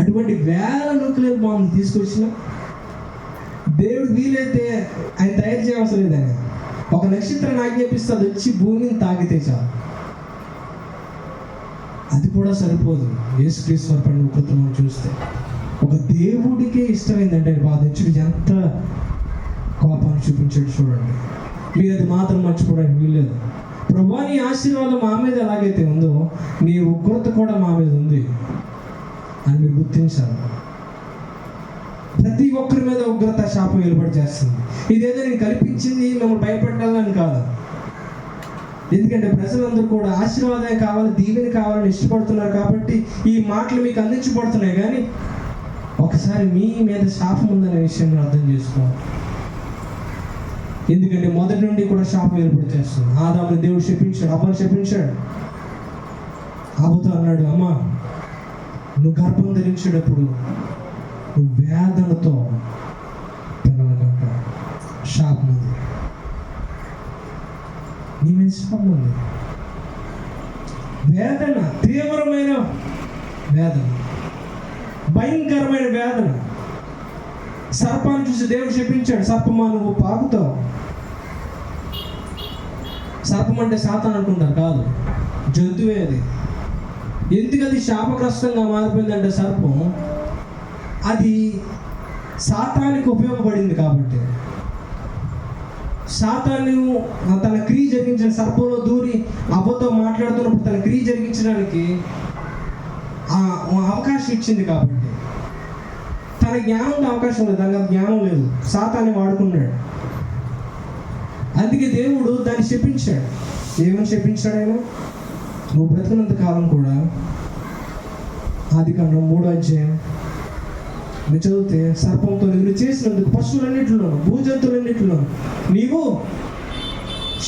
S1: అటువంటి వేల న్యూక్లియర్ బాంబు తీసుకొచ్చిన దేవుడు వీలైతే ఆయన తయారు చేయవలసిన లేదు. ఆయన ఒక నక్షత్రం ఆజ్ఞాపిస్తే అది వచ్చి భూమిని తాకితే చాలు. అది కూడా సరిపోదు. యేసుక్రీస్తు వారి పడిన ఉగ్రత మనం చూస్తే, ఒక దేవుడికే ఇష్టమైందంటే బాధించుడు ఎంత కోపాన్ని చూపించాడు చూడండి. మీరు అది మాత్రం మర్చిపోవడానికి వీల్లేదు. ప్రభువా నీ ఆశీర్వాదం మా మీద ఎలాగైతే ఉందో నీ ఉగ్రత కూడా మా మీద ఉంది అని మీరు గుర్తించాలి. ప్రతి ఒక్కరి మీద ఉగ్రత శాపం ఏర్పాటు చేస్తుంది. ఇదేదో నేను కల్పించింది మిమ్మల్ని భయపెట్టాలని కాదు. ఎందుకంటే ప్రజలందరూ కూడా ఆశీర్వాదం కావాలి, దీవెన కావాలని ఇష్టపడుతున్నారు కాబట్టి ఈ మాటలు మీకు అందించబడుతున్నాయి. కానీ ఒకసారి మీ మీద శాపం ఉందనే విషయాన్ని అర్థం చేసుకోవాలి. ఎందుకంటే మొదటి నుండి కూడా శాపం ఏర్పాటు చేస్తుంది. ఆదాముని దేవుడు శపించాడు, అవ్వను శపించాడు. అవ్వతో అన్నాడు, అమ్మా నువ్వు గర్భం ధరించేటప్పుడు నువ్వు వేదనతో పిల్లలకంట శాపం ఉంది. నీ మీద శాపం ఉంది. వేదన, తీవ్రమైన వేదన, భయంకరమైన వేదన. సర్పాన్ని చూసి దేవుడు శపించాడు, సర్పమా నువ్వు పాకుతావు. సర్పం అంటే సాతాను అనుకుంటారు, కాదు, జంతువే అది. ఎందుకు అది శాపగ్రస్తంగా మారిపోయిందంటే సర్పం అది సాతానికి ఉపయోగపడింది కాబట్టి. సాతాను తన క్రియ జరిగించిన సర్పంలో దూరి అవ్వతో మాట్లాడుతున్నప్పుడు తన క్రియ జరిగించడానికి అవకాశం ఇచ్చింది కాబట్టి. తన జ్ఞానంలో అవకాశం లేదు, తనకు జ్ఞానం లేదు, సాతాన్ని వాడుకున్నాడు. అందుకే దేవుడు దాన్ని శపించాడు. ఏమని శపించాడు ఆయన? నువ్వు బ్రతికినంత కాలం కూడా, ఆదికాండం 3వ అధ్యాయం నువ్వు చదివితే, సర్పంతో నువ్వు చేసినందుకు పశువులన్నింటిలోను భూజంతువులన్నింటిలోను నీవు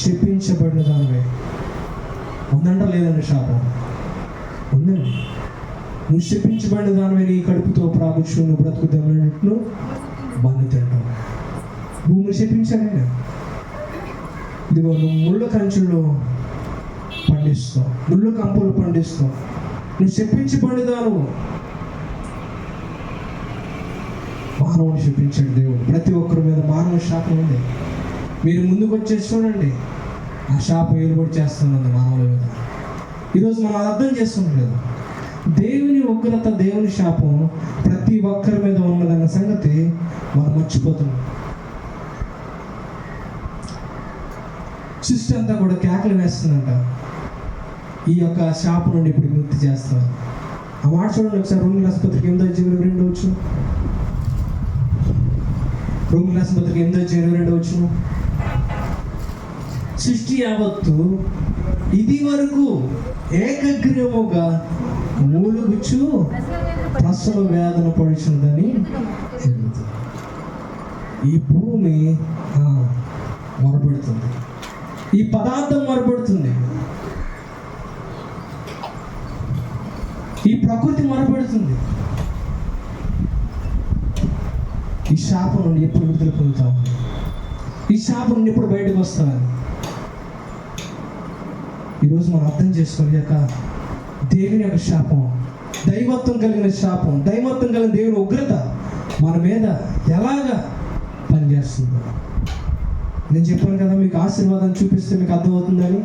S1: శపించబడిన దానివే. ఉందంట లేదండి శాపం? ఉందండి. నువ్వు శపించబడిన దానివే, నీ కడుపుతో ప్రాగుచ్చు నువ్వు బ్రతుకుతావు, బాగా తింటావు. భూమిని శపించాడు ఆయన. ఇదిగో నువ్వు ముళ్ళ కంచుల్లో పండిస్తావు, ముళ్ళు కంపులు పండిస్తావు. నువ్వు శపించబడిదాను. మానవుని శపించాడు దేవుడు. ప్రతి ఒక్కరి మీద మానవ శాపం ఉంది. మీరు ముందుకు వచ్చేసి చూడండి, ఆ శాపం ఏలుబడి చేస్తున్నది మానవుల మీద. ఈరోజు మనం అర్థం చేసుకోలేదు. దేవుని ఉగ్రత, దేవుని శాపం ప్రతి ఒక్కరి మీద ఉన్నదన్న సంగతి మనం మర్చిపోతున్నాం. సృష్టి అంతా కూడా కేకలు వేస్తుందంట, ఈ యొక్క శాపం నుండి ఇప్పుడు విముక్తి చేస్తాం. ఆ మాట చూడండి ఒకసారి. రోమిల రాష్ట్రపత్రిక 8:22 రోమిల రాష్ట్రపత్రిక 8:22 సృష్టి యావత్తు ఇది వరకు ఏకగ్రీవముగా మూలుగుచ్చు ప్రసవ వేదన పడుచున్నదని జరుగుతుంది. ఈ భూమి మొరపెడుతుంది, ఈ పదార్థం మొరపెడుతుంది. ఈ ప్రకృతి మొరపెడుతుంది. ఈ శాపం నుండి ఎప్పుడు విడుదల పొందుతావు? ఈ శాపం నుండి ఎప్పుడు బయటకు వస్తావని ఈరోజు మనం అర్థం చేసుకోలేక దేవుని యొక్క శాపం, దైవత్వం కలిగిన శాపం, దైవత్వం కలిగిన దేవుని ఉగ్రత మన మీద ఎలాగా పనిచేస్తుందో. నేను చెప్పాను కదా, మీకు ఆశీర్వాదం చూపిస్తే మీకు అర్థమవుతుందని.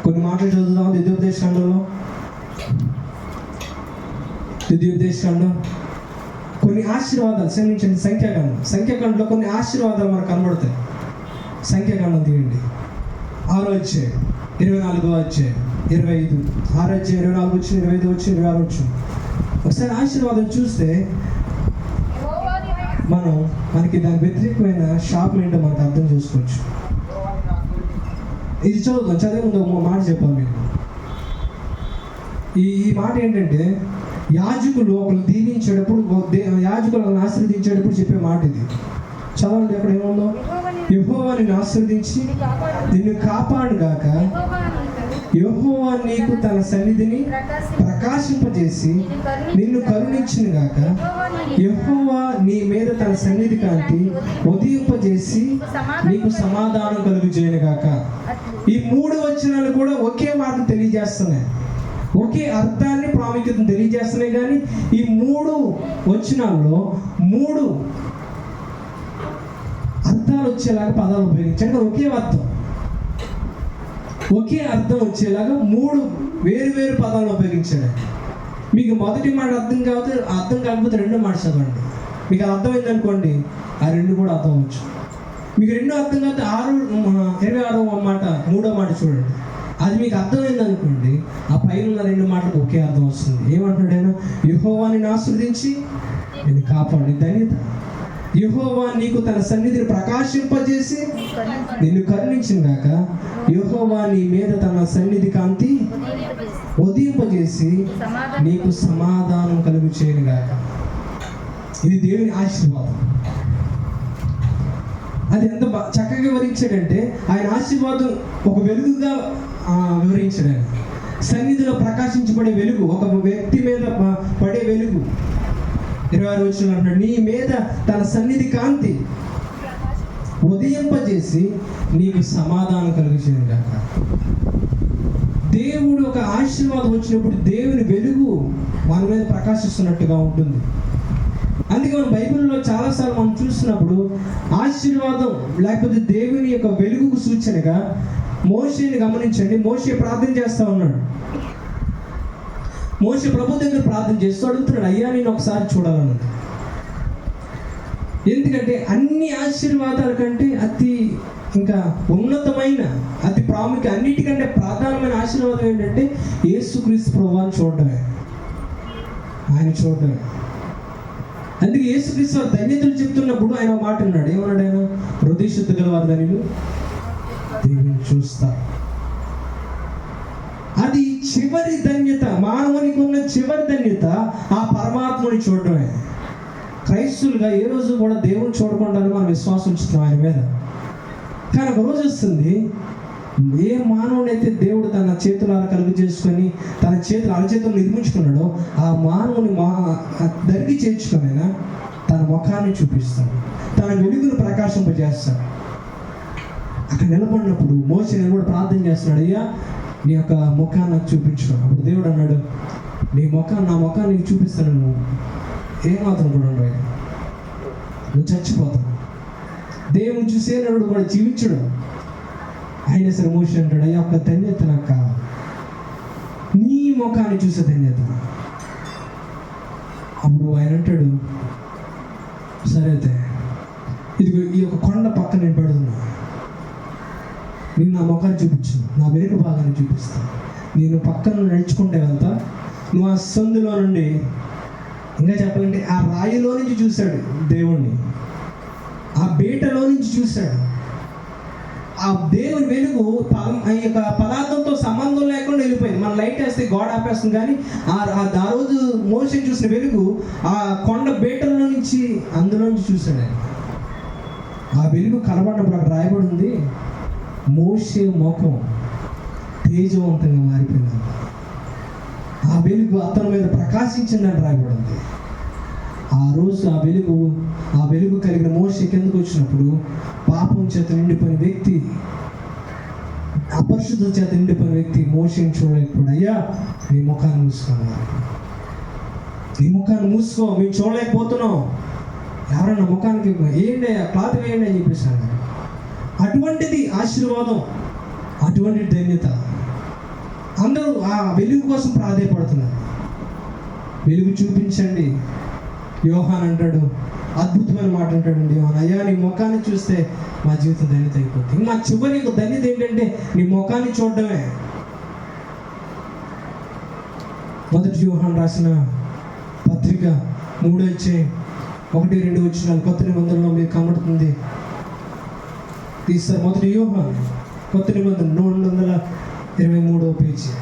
S1: కొన్ని మాటలు చదువుదాం ద్వితీయోపదేశకాండం కొన్ని ఆశీర్వాదాలు క్షమించండి, సంఖ్యాకాండంలో కొన్ని ఆశీర్వాదాలు మనకు కనబడతాయి. సంఖ్యాకాండం తీయండి, 6వ అధ్యాయం 24వ అధ్యాయం 25, 6వ అధ్యాయం 24 వచ్చిన 25 వచ్చిన 26 వచ్చిన. ఒకసారి ఆశీర్వాదం చూస్తే మనకి దాని వ్యతిరేకమైన శాపం ఏంటో మనకు అర్థం చేసుకోవచ్చు. ఇది చదువుతాం, చదివే ముందు ఒక మాట చెప్పాలి మీకు. ఈ మాట ఏంటంటే, యాజకులు ఒకరు దీవించేటప్పుడు, యాజకులను ఆశీర్వదించేటప్పుడు చెప్పే మాట ఇది. చదవండి, అక్కడ ఏముందో, యెహోవా నిన్ను ఆశీర్వదించి నిన్ను కాపాడుగాక, యెహోవా నీకు తన సన్నిధిని ప్రకాశింపజేసి నిన్ను కరుణించును గాక, యెహోవా నీ మీద తన సన్నిధి కాంతి ఉదయింపజేసి నీకు సమాధానం కలుగజేయును గాక. ఈ 3 వచనాలు కూడా ఒకే మాట తెలియజేస్తున్నాయి, ఒకే అర్థాన్ని ప్రాముఖ్యతను తెలియజేస్తున్నాయి. కానీ ఈ 3 వచనాల్లో 3 అర్థాలు వచ్చేలాగా పదాలు ఉపయోగించాడు. ఒకే అర్థం వచ్చేలాగా 3 వేరు పదాలను ఉపయోగించాడు. మీకు మొదటి మాట అర్థం కాకపోతే రెండో మాట చదవండి. మీకు అర్థమైంది అనుకోండి, ఆ 2 కూడా అర్థం అవచ్చు. మీకు 2 అర్థం కాకపోతే 26వ మాట 3వ మాట చూడండి, అది మీకు అర్థమైంది అనుకోండి, ఆ పైన ఉన్న 2 మాటలకు ఒకే అర్థం వస్తుంది. ఏమంటున్నాడు ఆయన? యెహోవా నిన్ను ఆశీర్వదించి నిన్ను కాపాడు, ధన్యత. యెహోవా నీకు తన సన్నిధిని ప్రకాశింపజేసి నిన్ను కరుణించిన గాక, యెహోవా నీ మీద తన సన్నిధి కాంతి ఉదయింపజేసి నీకు సమాధానం కలుగు చేయను గాక. ఇది దేవుని ఆశీర్వాదం. అది ఎంత చక్కగా వివరించాడంటే, ఆయన ఆశీర్వాదం ఒక వెలుగుగా వివరించాడు. ఆయన సన్నిధిలో ప్రకాశించబడే వెలుగు, ఒక వ్యక్తి మీద పడే వెలుగు. 26 వచనంలో అంటాడు, నీ మీద తన సన్నిధి కాంతి ఉదయింపజేసి నీకు సమాధానం కలుగజేయును గాక. దేవుడు ఒక ఆశీర్వాదం వచ్చినప్పుడు దేవుని వెలుగు మన మీద ప్రకాశిస్తున్నట్టుగా ఉంటుంది. అందుకే మనం బైబిల్లో చాలాసార్లు మనం చూసినప్పుడు ఆశీర్వాదం లేకపోతే దేవుని యొక్క వెలుగుకు సూచనగా మోషేని గమనించండి. మోషే ప్రార్థన చేస్తూ ఉన్నాడు. మోషే ప్రభు దగ్గర ప్రార్థన చేస్తూ అడుగుతున్నాడు, అయ్యా నేను ఒకసారి చూడాలన్నది. ఎందుకంటే అన్ని ఆశీర్వాదాల కంటే ఇంకా ఉన్నతమైన ప్రాముఖ్య అన్నిటికంటే ప్రధానమైన ఆశీర్వాదం ఏంటంటే యేసుక్రీస్తు ప్రభువుని చూడడమే, ఆయన చూడడమే. అందుకే యేసుక్రీస్తు వారి ధన్యతలు చెప్తున్నప్పుడు ఆయన మాట అన్నాడు. ఏమన్నాడు ఆయన? హృదయ శుద్ధి గల వారు ధన్యులు, దేవుని చూస్తారు. అది చివరి ధన్యత, మానవునికి ఉన్న చివరి ధన్యత ఆ పరమాత్మని చూడడమే. క్రైస్తువులుగా ఏ రోజు కూడా దేవుని చూడకుండా మనం విశ్వాసం ఉంచుతున్నాం ఆయన మీద. కానీ ఒక రోజు వస్తుంది, ఏ మానవుడైతే దేవుడు తన చేతులారా కలుగు చేసుకొని తన చేతులు అరచేతులు నిర్మించుకున్నాడో ఆ మానవుని దరికి చేర్చుకొని తన ముఖాన్ని చూపిస్తాడు, తన వెలుగును ప్రకాశింపజేస్తాడు. అక్కడ నిలబడినప్పుడు మోషే నిలబడి ప్రార్థన చేస్తున్నాడు, అయ్యా నీ యొక్క ముఖాన్ని నాకు చూపించు. అప్పుడు దేవుడు అన్నాడు, నా ముఖాన్ని నీకు చూపిస్తాను, నువ్వు ఏమాత్రం కూడా ఉండవు, నువ్వు చచ్చిపోతావు. దేవుని చూసేనాడు కూడా జీవించడు. అయినా సరే మోషే అంటాడు, అయ్యా ఒక ధన్యత నాకు కావాలి, నీ ముఖాన్ని చూసే ధన్యత. అప్పుడు ఆయన అంటాడు, సరే అయితే ఇది ఈ యొక్క కొండ పక్కన నేను పెడుతున్నా, నేను నా ముఖాన్ని చూపించు, నా వెనుక భాగాన్ని చూపిస్తాను, నేను పక్కన నడుచుకుంటే వెళ్తా, నువ్వు ఆ సందులో నుండి, ఇంకా చెప్పాలంటే ఆ రాయిలో నుంచి చూశాడు దేవుణ్ణి, ఆ బేటలో నుంచి చూశాడు. ఆ దేవుని వెలుగు ఆ యొక్క పదార్థంతో సంబంధం లేకుండా వెళ్ళిపోయింది. మన లైట్ వేస్తే గోడ ఆపేస్తుంది, కానీ ఆ రోజు మోషే చూసిన వెలుగు ఆ కొండ బేటలో నుంచి అందులో నుంచి చూశాడు. ఆ వెలుగు కనబడినప్పుడు అక్కడ రాయబడి ఉంది, మోషే ముఖం తేజవంతంగా మారిపోయింది. ఆ వెలుగు అతని మీద ప్రకాశించిందని రాయబడింది. ఆ రోజు ఆ వెలుగు కలిగిన మోషే కిందకు వచ్చినప్పుడు పాపం చేత నిండిపోయిన వ్యక్తి, అపరిశుద్ధ చేత నిండిపోయిన వ్యక్తి మోషేని చూడలేకపోయాడు. అయ్యా నీ ముఖాన్ని మూసుకున్నారు, నీ ముఖాన్ని మూసుకో, మేము చూడలేకపోతున్నాం, ఎవరన్నా ముఖానికి వేయండి, క్లాత్ వేయండి అని చెప్పేసాను. అటువంటిది ఆశీర్వాదం, అటువంటి ధన్యత. అందరూ ఆ వెలుగు కోసం ప్రాధాయపడుతున్నారు. వెలుగు చూపించండి. యోహాన్ అంటాడు, అద్భుతమైన మాట అంటాడండి యోహాన్, అయ్యా నీ ముఖాన్ని చూస్తే మా జీవితం ధన్యత అయిపోతుంది. మా చివరి ధన్యత ఏంటంటే నీ ముఖాన్ని చూడడమే. మొదటి యోహాన్ రాసిన పత్రిక 3:1-2 కొత్త నిబంధనలో మీకు కనబడుతుంది. తీస్తారు. మొదటి యోహాన్ కొత్త నిబంధన 323వ పేజీ,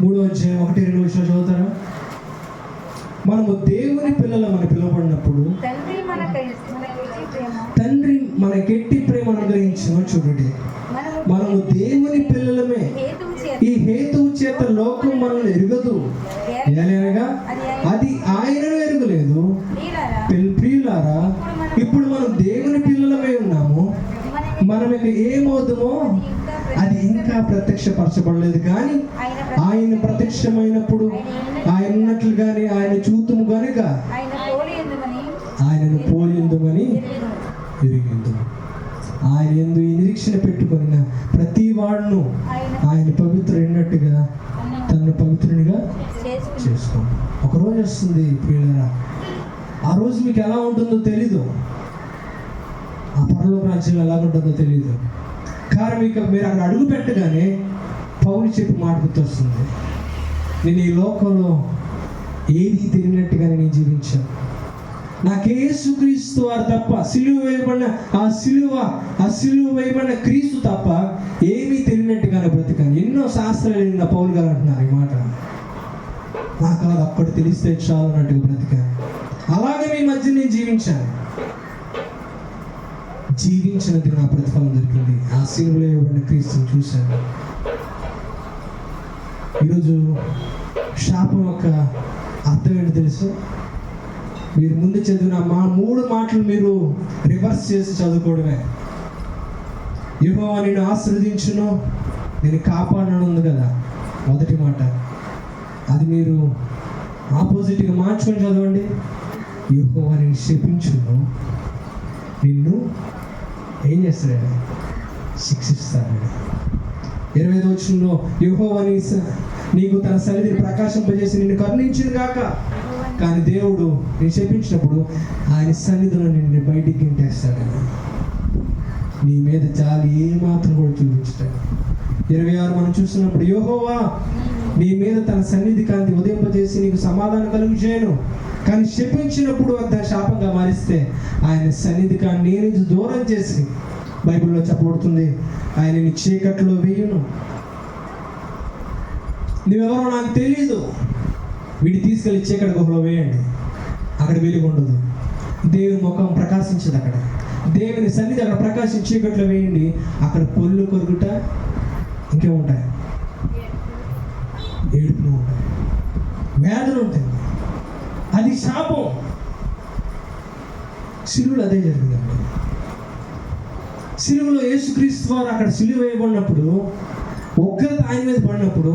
S1: 3:1-2 చదువుతారా? మనము దేవుని పిల్లలమని పిలువబడినప్పుడు తండ్రి మనకెట్టి ప్రేమ అనుగ్రహించిన చూడండి. మనము దేవుని పిల్లలమే, ఈ హేతువు చేత లోకం మనల్ని ఎరుగదు, ఏలనగా అది ఆయనను ఎరుగలేదు. ప్రియులారా, ఇప్పుడు మనం దేవుని పిల్లలమై ఉన్నాము. మనం ఇక ఏమవుతామో అది ఇంకా ప్రత్యక్షపరచబడలేదు, కానీ ఆయన ప్రత్యక్షమైనప్పుడు ఆయన ఉన్నట్లుగానే ఆయన చూతుము కనుక ఆయనను పోలిందుమని ఎరిగిందు. ఆయన యందు ఈ నిరీక్షణ పెట్టుకున్న ప్రతి వాడును ఆయన పవిత్రుడైనట్టుగా తనను పవిత్రునిగా చేసుకో. ఒకరోజు వస్తుంది ప్రియులారా, ఆ రోజు మీకు ఎలా ఉంటుందో తెలీదు, ఆ పరలోక రాజ్యం ఎలా ఉంటుందో తెలీదు. కానీ మీరు అక్కడ అడుగు పెట్టగానే పౌలు చెప్పి మాట గుర్తొస్తుంది, నేను ఈ లోకంలో ఏది తెలియనట్టుగానే నేను జీవించాను. నాకు యేసుక్రీస్తు వారు తప్ప, సిలువ వేయబడిన ఆ సిలువ వేయబడిన క్రీస్తు తప్ప ఏమీ తెలియనట్టుగానే బ్రతికాను. ఎన్నో శాస్త్రాలు నా పౌలు గారు అంటున్నారు ఈ మాట. నాకు అది అప్పుడు తెలిస్తే చాలు అన్నట్టుగా బ్రతికాను. అలాగే మీ మధ్య నేను జీవించినది నా ప్రతిఫలం దొరికింది. ఆ సిలువలో వేయబడిన క్రీస్తుని చూశాను. ఈరోజు శాపం యొక్క అర్థం ఏంటి తెలుసు? మీరు ముందు చదివిన 3 మాటలు మీరు రివర్స్ చేసి చదువుకోవడమే. యెహోవా నిన్ను ఆశీర్వదించును, నేను కాపాడను ఉంది కదా మొదటి మాట. అది మీరు ఆపోజిట్గా మార్చుకొని చదవండి. యెహోవా నిన్ను శపించును, నిన్ను ఏం చేస్తాడు? శిక్షిస్తాడు. 25వ వచనంలో యెహోవా నీకు తన సన్నిధిని ప్రకాశింపజేసి నిన్ను కరుణించును గాక. కానీ దేవుడు నేను శపించినప్పుడు ఆయన సన్నిధిలో నిన్ను బయటికి గింటేస్తాడు, నీ మీద జాలి ఏమాత్రం కూడా చూపించాడు. 26 మనం చూస్తున్నప్పుడు యెహోవా నీ మీద తన సన్నిధి కాంతి ఉదయింపజేసి నీకు సమాధానం కలుగు చేయను. కానీ శపించినప్పుడు దాన్ని శాపంగా మారిస్తే ఆయన సన్నిధి కాని నేను దూరం చేసి, బైబిల్లో చెప్పబడుతుంది, ఆయన నీ చీకట్లో వేయును. నువ్వెవరో నాకు తెలీదు, వీడిని తీసుకెళ్ళి చీకటి గుహలో వేయండి, అక్కడ వెలుగు ఉండదు, దేవుని ముఖం ప్రకాశించదు. అక్కడ దేవుని సన్నిధి అక్కడ ప్రకాశించి చీకట్లో వేయండి, అక్కడ పొల్లు కొరుకుట ఇంకేముంటాయి, ఏడుపులు ఉంటాయి, వేదన ఉంటుంది. అది శాపం. సిలువలో అదే జరిగిందండి. సిలువలో యేసుక్రీస్తు వారు అక్కడ సిలువ వేయబడినప్పుడు, ఉగ్రత ఆయన మీద పడినప్పుడు,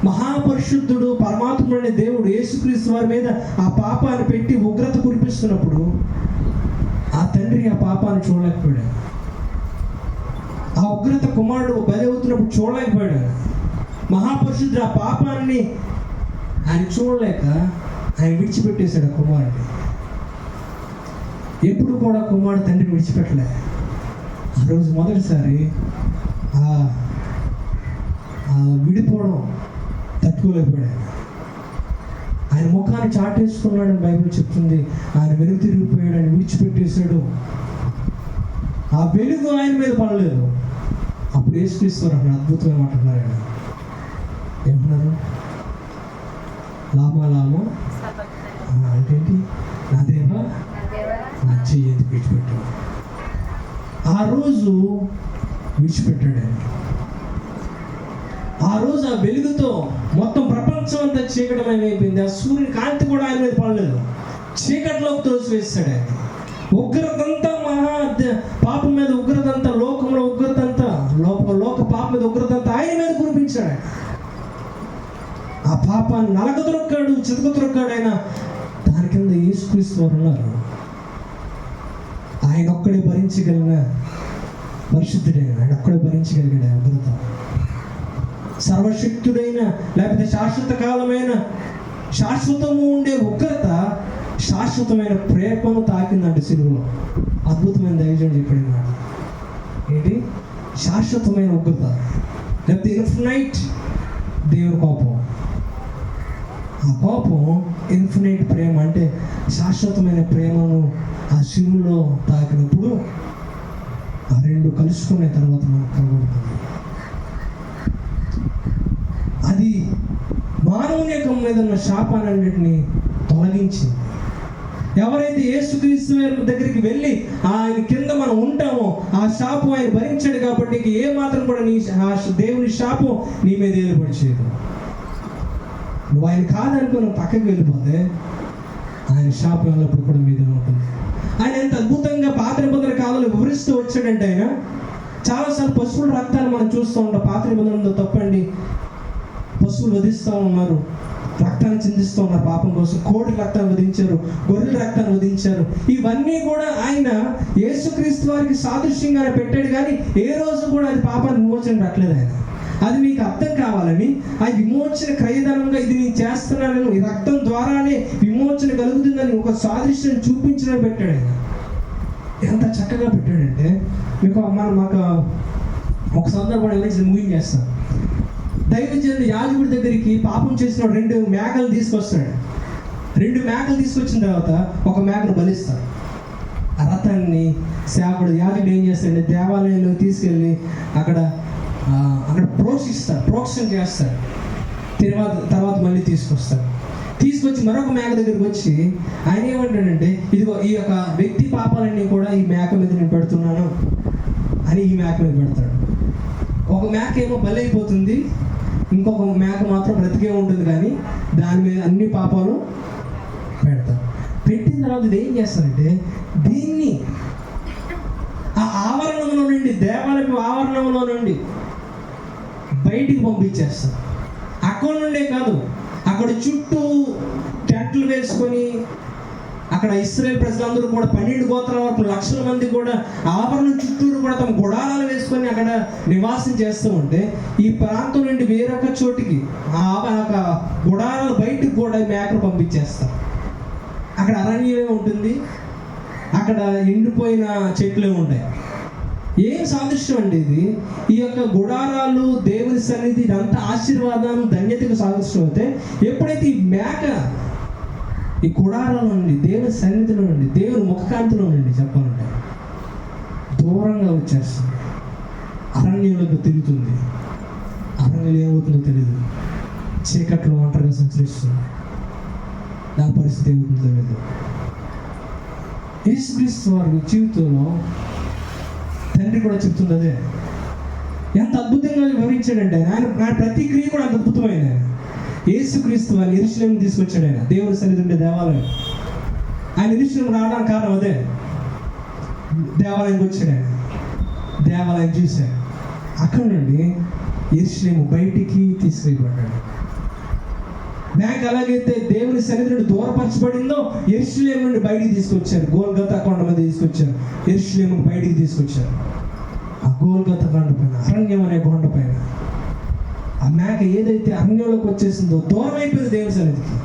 S1: మహాపరిశుద్ధుడు పరమాత్ముడైన దేవుడు యేసుక్రీస్తు వారి మీద ఆ పాపాన్ని పెట్టి ఉగ్రత కురిపిస్తున్నప్పుడు ఆ తండ్రి ఆ పాపాన్ని చూడలేకపోయాడు. ఆ ఉగ్రత కుమారుడు బలి అవుతున్నప్పుడు చూడలేకపోయాడు. మహాపరిశుద్ధుడు ఆ పాపాన్ని ఆయన చూడలేక ఆయన విడిచిపెట్టేశాడు ఆ కుమారుడిని. ఎప్పుడు కూడా కుమారుడు తండ్రిని విడిచిపెట్టలే. ఆ రోజు మొదటిసారి విడిపోవడం తట్టుకోలేకపోయాడు. ఆయన ముఖాన్ని చాటేసుకున్నాడని బైబిల్ చెప్తుంది. ఆయన వెలుగు తిరిగిపోయాడు, ఆయన విడిచిపెట్టేశాడు. ఆ వెలుగు ఆయన మీద పడలేదు. అప్పుడు యేసుక్రీస్తు అక్కడ అద్భుతమైన మాట అన్నారు. ఆయన ఏమన్నారు? లామా అంటే నా దేవా నా చెయ్యి ఎందుకు విడిచిపెట్టాడు? ఆ రోజు విడిచిపెట్టాడు ఆయన. ఆ రోజు ఆ వెలుగుతో మొత్తం ప్రపంచం అంతా చీకటమైపోయింది. ఆ సూర్యుని కాంతి కూడా ఆయన మీద పడలేదు. చీకట్లోకి తోసివేస్తాడు ఆయన. ఉగ్రతంతా పాపం మీద ఉగ్రతంతా, లోకంలో ఉగ్రతంతా, లోక పాపం మీద ఉగ్రతంతా ఆయన మీద కురిపించాడు. ఆ పాపాన్ని నలగదొరక్కాడు, చితకదొరక్కాడు ఆయన. దాని కింద యేసుక్రీస్తు వారు ఉన్నారు. ఆయన ఒక్కడే భరించగలిగిన పరిశుద్ధుడైన ఆయన ఒక్కడే భరించగలిగాడు ఉగ్రత. సర్వశక్తుడైన, లేకపోతే శాశ్వత కాలమైన, శాశ్వతము ఉండే ఉగ్రత శాశ్వతమైన ప్రేమను తాకిందంటే సిలువలో. అద్భుతమైన దైవజనుడు చెప్పాడు మాట ఏంటి? శాశ్వతమైన ఉగ్రత, లేకపోతే ఇన్ఫినైట్ దేవుని కోపం. ఆ కోపం ఇన్ఫినైట్ ప్రేమ అంటే శాశ్వతమైన ప్రేమను ఆ సిలువలో తాకినప్పుడు ఆ రెండు కలుసుకునే తర్వాత మనకు కనబడుతుంది. అది మానవుని యొక్క మీద ఉన్న శాపాలన్నింటినీ తొలగించింది. ఎవరైతే యేసుక్రీస్తు దగ్గరికి వెళ్ళి ఆయన కింద మనం ఉంటామో ఆ శాపం ఆయన భరించాడు కాబట్టి ఏ మాత్రం కూడా దేవుని శాపం నీ మీద ఏలుపడిచేయదు. నువ్వు ఆయన కాదనుకుని పక్కకి వెళ్ళిపోతే ఆయన శాపం ఎల్లప్పుడు కూడా మీద ఉంటుంది. ఆయన ఎంత అద్భుతంగా పాత నిబంధన కాలంలో వివరిస్తూ వచ్చాడంటే, ఆయన చాలాసార్లు పశువుల రక్తాన్ని మనం చూస్తూ ఉంటాం. పాత నిబంధనలో తప్పండి, పశువులు వధిస్తూ ఉన్నారు, రక్తాన్ని చిందిస్తూ ఉన్నారు పాపం కోసం. కోడి రక్తాన్ని వధించారు, గొర్రెల రక్తాన్ని వధించారు. ఇవన్నీ కూడా ఆయన యేసుక్రీస్తు వారికి సాదృశ్యంగానే పెట్టాడు, కానీ ఏ రోజు కూడా అది పాపాన్ని విమోచన పెట్టలేదు ఆయన. అది మీకు అర్థం కావాలని, అది విమోచన క్రయధనంగా ఇది నేను చేస్తున్నాను, ఈ రక్తం ద్వారానే విమోచన కలుగుతుందని ఒక సాదృశ్యాన్ని చూపించడం పెట్టాడు ఆయన. ఎంత చక్కగా పెట్టాడంటే, మాకు ఒక సందర్భం ముగించేస్తాను. దైవజనుడు యాజకుడి దగ్గరికి పాపం చేసిన 2 మేకలు తీసుకొస్తాడు. 2 మేకలు తీసుకొచ్చిన తర్వాత ఒక మేకను బలిస్తాడు. ఆ రథాన్ని సేవకుడు యాజకుడు ఏం చేస్తాడు? దేవాలయంలో తీసుకెళ్ళి అక్కడ ప్రోక్షణ చేస్తాడు. తర్వాత మళ్ళీ తీసుకొచ్చి మరొక మేక దగ్గరికి వచ్చి ఆయన ఏమంటాడంటే, ఇదిగో ఈ యొక్క వ్యక్తి పాపాలన్నీ కూడా ఈ మేక మీద నేను పెడుతున్నాను అని ఈ మేక మీద పెడతాడు. ఒక మేక ఏమో బలి అయిపోతుంది, ఇంకొక మేక మాత్రం బ్రతికే ఉంటుంది, కానీ దాని మీద అన్ని పాపాలు పెడతారు. పెట్టిన తర్వాత ఇది ఏం చేస్తారంటే, దీన్ని ఆ ఆవరణంలో నుండి, దేవాలయ ఆవరణంలో నుండి బయటికి పంపించేస్తారు. అక్కడ నుండే కాదు, అక్కడ చుట్టూ టెంట్లు వేసుకొని అక్కడ ఇశ్రాయేలు ప్రజలందరూ కూడా 12 గోత్రాల వరకు లక్షల మంది కూడా ఆవరణం చుట్టూరు కూడా తమ గుడారాలు వేసుకొని అక్కడ నివాసం చేస్తూ ఉంటే, ఈ ప్రాంతం నుండి వేరొక చోటికి ఆ గుడారాలు బయటికి కూడా మేకలు పంపించేస్తారు. అక్కడ అరణ్యమే ఉంటుంది, అక్కడ ఎండిపోయిన చెట్లే ఉంటాయి. ఏం సాదృశ్యం అండి ఇది? ఈ యొక్క గుడారాలు, దేవుని సన్నిధి, ఇదంతా ఆశీర్వాదం, ధన్యతకు సాదృశ్యం అయితే, ఎప్పుడైతే ఈ మేక ఈ గుడారాల నుండి, దేవుని సన్నిధిలో నుండి, దేవుని ముఖకాంతిలో నుండి చెప్పాలంటే దూరంగా వచ్చేస్తుంది, అరణ్యంలోకి తిరుగుతుంది. అరణ్యంలో ఏమవుతుందో తెలియదు, చీకట్లో ఒంటరిగా సంచరిస్తుంది. దాని పరిస్థితి ఏమవుతుందో తెలియదు. యేసుక్రీస్తు వారి జీవితంలో తండ్రి కూడా చెప్తుంది అదే. ఎంత అద్భుతంగా వివరించాడంటే ఆయన ప్రతి క్రియ కూడా అంత అద్భుతమైన. యేసుక్రీస్తు వారిని యెరూషలేముకు తీసుకొచ్చాడు ఆయన, దేవుని సన్నిధి ఉండే దేవాలయం. ఆయన యెరూషలేము రావడానికి కారణం అదే. దేవాలయంకి వచ్చాడు ఆయన, దేవాలయం చూశాడు. అక్కడ నుండి యెరూషలేము బయటికి తీసుకెళ్ళబడ్డాడు. మేక ఎలాగైతే దేవుని సన్నిధి నుండి దూరపరచబడిందో, యెరూషలేము నుండి బయటికి తీసుకొచ్చారు. గోల్గొతా కొండ మీద తీసుకొచ్చారు, యెరూషలేమును బయటికి తీసుకొచ్చారు. ఆ గోల్గొతా కొండ పైన, అరణ్యం అనే కొండ పైన ఆ మేక ఏదైతే అరణ్యంలోకి వచ్చేసిందో, దూరం అయిపోయింది దేవుని సన్నిధికి,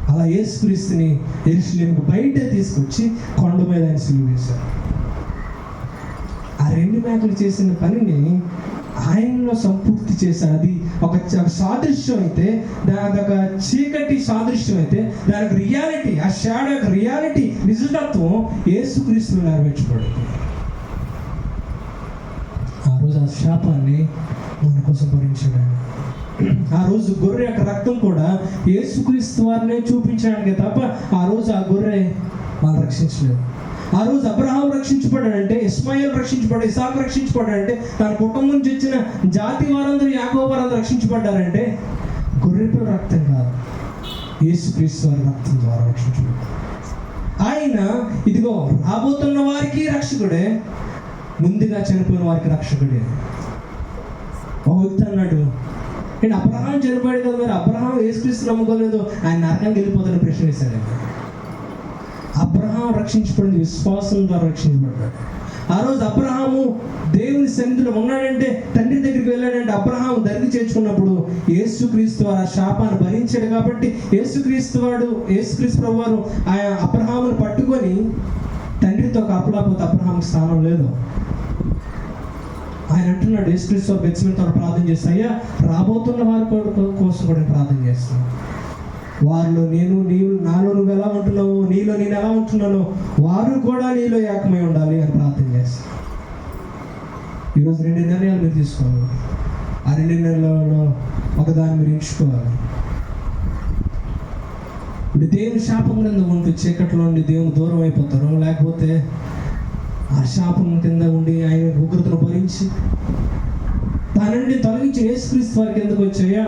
S1: అలా యేసుక్రీస్తుని యెరూషలేముకు బయట తీసుకొచ్చి కొండ మీద ఆయన సిలువ వేశారు. ఆ 2 మేకలు చేసిన పనిని ఆయనలో సంపూర్తి చేశాడు. అది ఒక సాదృశ్యం అయితే, దాని ఒక చీకటి సాదృశ్యం అయితే, దానికి రియాలిటీ, ఆ షాడో యొక్క రియాలిటీ, నిజతత్వం యేసుక్రీస్తులో నెరవేర్చబడింది. ఆ రోజు ఆ శాపాన్ని మన కోసం భరించాడు. ఆ రోజు గొర్రె యొక్క రక్తం కూడా యేసుక్రీస్తు వారినే చూపించడానికి తప్ప ఆ రోజు ఆ గొర్రె మనం రక్షించలేదు. ఆ రోజు అబ్రహాం రక్షించబడాడంటే, ఇస్మాయిల్ రక్షించబడ్డాడు, ఇసాకు రక్షించబడ్డాడంటే, తన కుటుంబం నుంచి వచ్చిన జాతి వారందరూ, యాకోబు వారందరూ రక్షించబడ్డారంటే గొర్రెపిల్ల రక్తం కాదు, యేసుక్రీస్తు వారి రక్తం ద్వారా రక్షించబడ్డారు. ఆయన ఇదిగో రాబోతున్న వారికి రక్షకుడే, ముందుగా చనిపోయిన వారికి రక్షకుడే. ఒక వ్యక్తి అన్నాడు, నేను అబ్రహాం చనిపోయాడు కదా, మరి అబ్రహాం యేసుక్రీస్తు నమ్ముకోలేదు, ఆయన నరకానికి వెళ్ళిపోతాడని ప్రశ్న వేశాడు. అబ్రహాం రక్షించబడింది విశ్వాసం ద్వారా రక్షించబడ్డాడు. ఆ రోజు అబ్రహాము దేవుని సన్నిధిలో ఉన్నాడంటే, తండ్రి దగ్గరికి వెళ్ళాడంటే, అబ్రహాం దగ్గర చేర్చుకున్నప్పుడు యేసుక్రీస్తు వారు ఆ శాపాన్ని భరించాడు. కాబట్టి యేసుక్రీస్తు ప్రభు వారు ఆ అబ్రహామును పట్టుకొని తండ్రితో కప్పలేకపోతే అబ్రహాంకి స్థానం లేదు. ఆయన అంటున్నాడు, యేసుక్రీస్తు వారు బెత్సెమేతో ప్రార్థన చేస్తా, అయ్యా రాబోతున్న వారి కోసం కూడా ప్రార్థన చేస్తాను. వారిలో నీవు నాలో నువ్వు ఎలా ఉంటున్నావు, నీలో నేను ఎలా ఉంటున్నానో వారు కూడా నీలో ఏకమై ఉండాలి అని ప్రార్థన చేస్తాను. ఈరోజు 2 నిర్ణయాలు మీరు తీసుకోవాలి. ఆ 2 నిర్ణయాలలో ఒకదాన్ని మీరు ఎంచుకోవాలి. ఇప్పుడు దేవుని శాపం కింద ఉంటూ చీకట్లో ఉండి దేవుని దూరం అయిపోతారు, లేకపోతే ఆ శాపం కింద ఉండి ఆయన ఉగ్రతను భరించి దానిని తొలగించి యేసుక్రీస్తు వారికి ఎందుకు వచ్చాయా,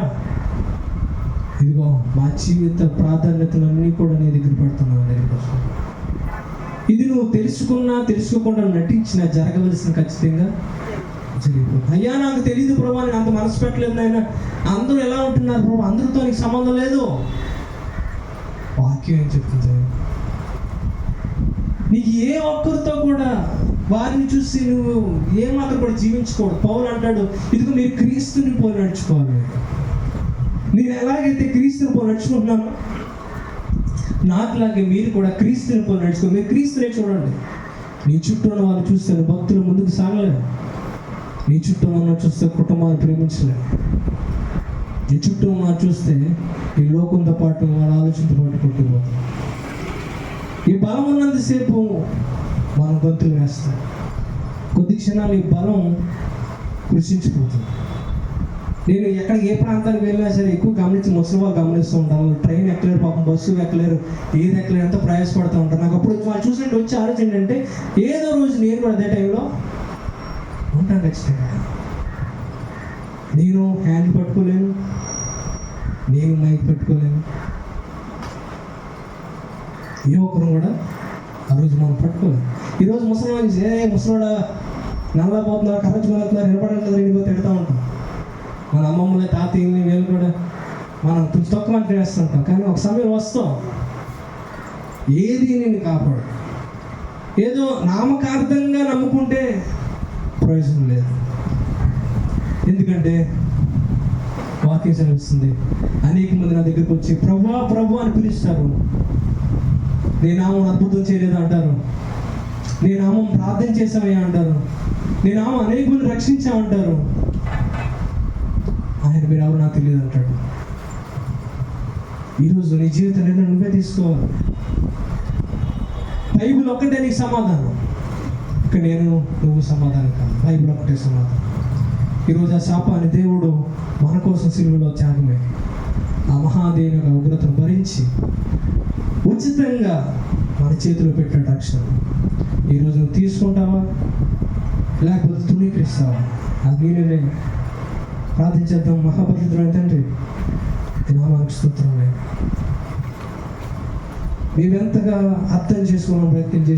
S1: ఇదిగో మా జీవిత ప్రాధాన్యతలన్నీ కూడా నీ దగ్గర పెడుతున్నావు. ఇది నువ్వు తెలుసుకోకుండా నటించిన జరగవలసిన ఖచ్చితంగా జరిగిపోతుంది. అయ్యా నాకు తెలియదు ప్రభు, నేను అంత మనసు పెట్టలేదు నాయన, అందరూ ఎలా ఉంటున్నారు ప్రభు, అందరితో నీకు సంబంధం లేదు. వాక్యం ఏం చెప్తుంది, నీకు ఏ ఒక్కరితో కూడా వారిని చూసి నువ్వు ఏమాత్రం కూడా జీవించుకోవద్దు. పౌలు అంటాడు, ఇదిగో మీరు క్రీస్తుని పోలి నడుచుకోవాలి. నేను ఎలాగైతే క్రీస్తుని పోలి నడుచుకుంటున్నాను, నాకులాగే మీరు కూడా క్రీస్తుని పోలి నడుచుకో. మీరు క్రీస్తునే చూడండి. నీ చుట్టూ ఉన్న వాళ్ళు చూస్తే భక్తులు ముందుకు సాగలేరు. నీ చుట్టూ ఉన్న చూస్తే కుటుంబాన్ని ప్రేమించలేరు. నీ చుట్టూ ఉన్న చూస్తే ఈ లోకంతో పాటు వాళ్ళ ఆలోచనతో పాటు కొట్టుకుపోతాం. ఈ బలం ఉన్నంతసేపు మనం గొంతులు వేస్తాం. కొద్ది క్షణాలు ఈ బలం కృషించిపోతుంది. నేను ఏ ప్రాంతానికి వెళ్ళినా సరే ఎక్కువ గమనించి ముసలి వాళ్ళు గమనిస్తూ ఉంటాను. ట్రైన్ ఎక్కలేరు, పాపం బస్సు ఎక్కలేరు, ఏది ఎక్కలేరు, ఎంతో ప్రయాసపడుతూ ఉంటాను. నాకు అప్పుడు వాళ్ళు చూసినట్టు వచ్చి ఆలోచన ఏంటంటే, ఏదో రోజు నేను కూడా అదే టైంలో ఉంటాను ఖచ్చితంగా. నేను హ్యాండ్ పట్టుకోలేను, నేను మైక్ పెట్టుకోలేను, ఏ ఒక్కరు కూడా ఆ రోజు మనం పట్టుకోలేము. ఈరోజు ముసలివాడా నల్లబోతున్నారు, కర్రచుకోలేతున్నారు, నిలబడలేదు, ఇంటికి తిడుతూ ఉంటాం. మన అమ్మమ్మలే, తాతయ్యని వీళ్ళు కూడా మనం తక్కువ అంటే వేస్తుంటాం. కానీ ఒక సమయం వస్తాం, ఏది నేను కాపాడు. ఏదో నామకార్థంగా నమ్ముకుంటే ప్రయోజనం లేదు. ఎందుకంటే వాక్యం సెలవిస్తుంది, అనేక మంది నా దగ్గరికి వచ్చి ప్రభా ప్రభు అని పిలుస్తారు. నీ నామం అద్భుతం చేయలేదు అంటారు, నీ నామం ప్రార్థన చేసామయ్యా అంటారు, నీ నామం అనేక మంది రక్షించామంటారు. ఆయన మీరు ఎవరు నాకు తెలియదు అంటాడు. ఈరోజు నీ జీవితం నిర్ణయం నువ్వే తీసుకోవాలి. బైబిల్ ఒక్కటే నీకు సమాధానం. ఇక నువ్వు సమాధానం కాదు, బైబిల్ ఒక్కటే సమాధానం. ఈరోజు ఆ శాపాన్ని దేవుడు మన కోసం సిలువలో త్యాగమే, ఆ మహాదేవుని యొక్క ఉగ్రతను భరించి ఉచితంగా మన చేతిలో పెట్టిన రక్షణ ఈరోజు నువ్వు తీసుకుంటావా, లేకపోతే తృణీకరిస్తావా? అది నేనే ప్రార్థించేద్దాం. మహాపరిశుద్ధుడైన తండ్రి, నామానికి స్తోత్రం. మేమెంతగా అర్థం చేసుకోవాలని ప్రయత్నం చేసి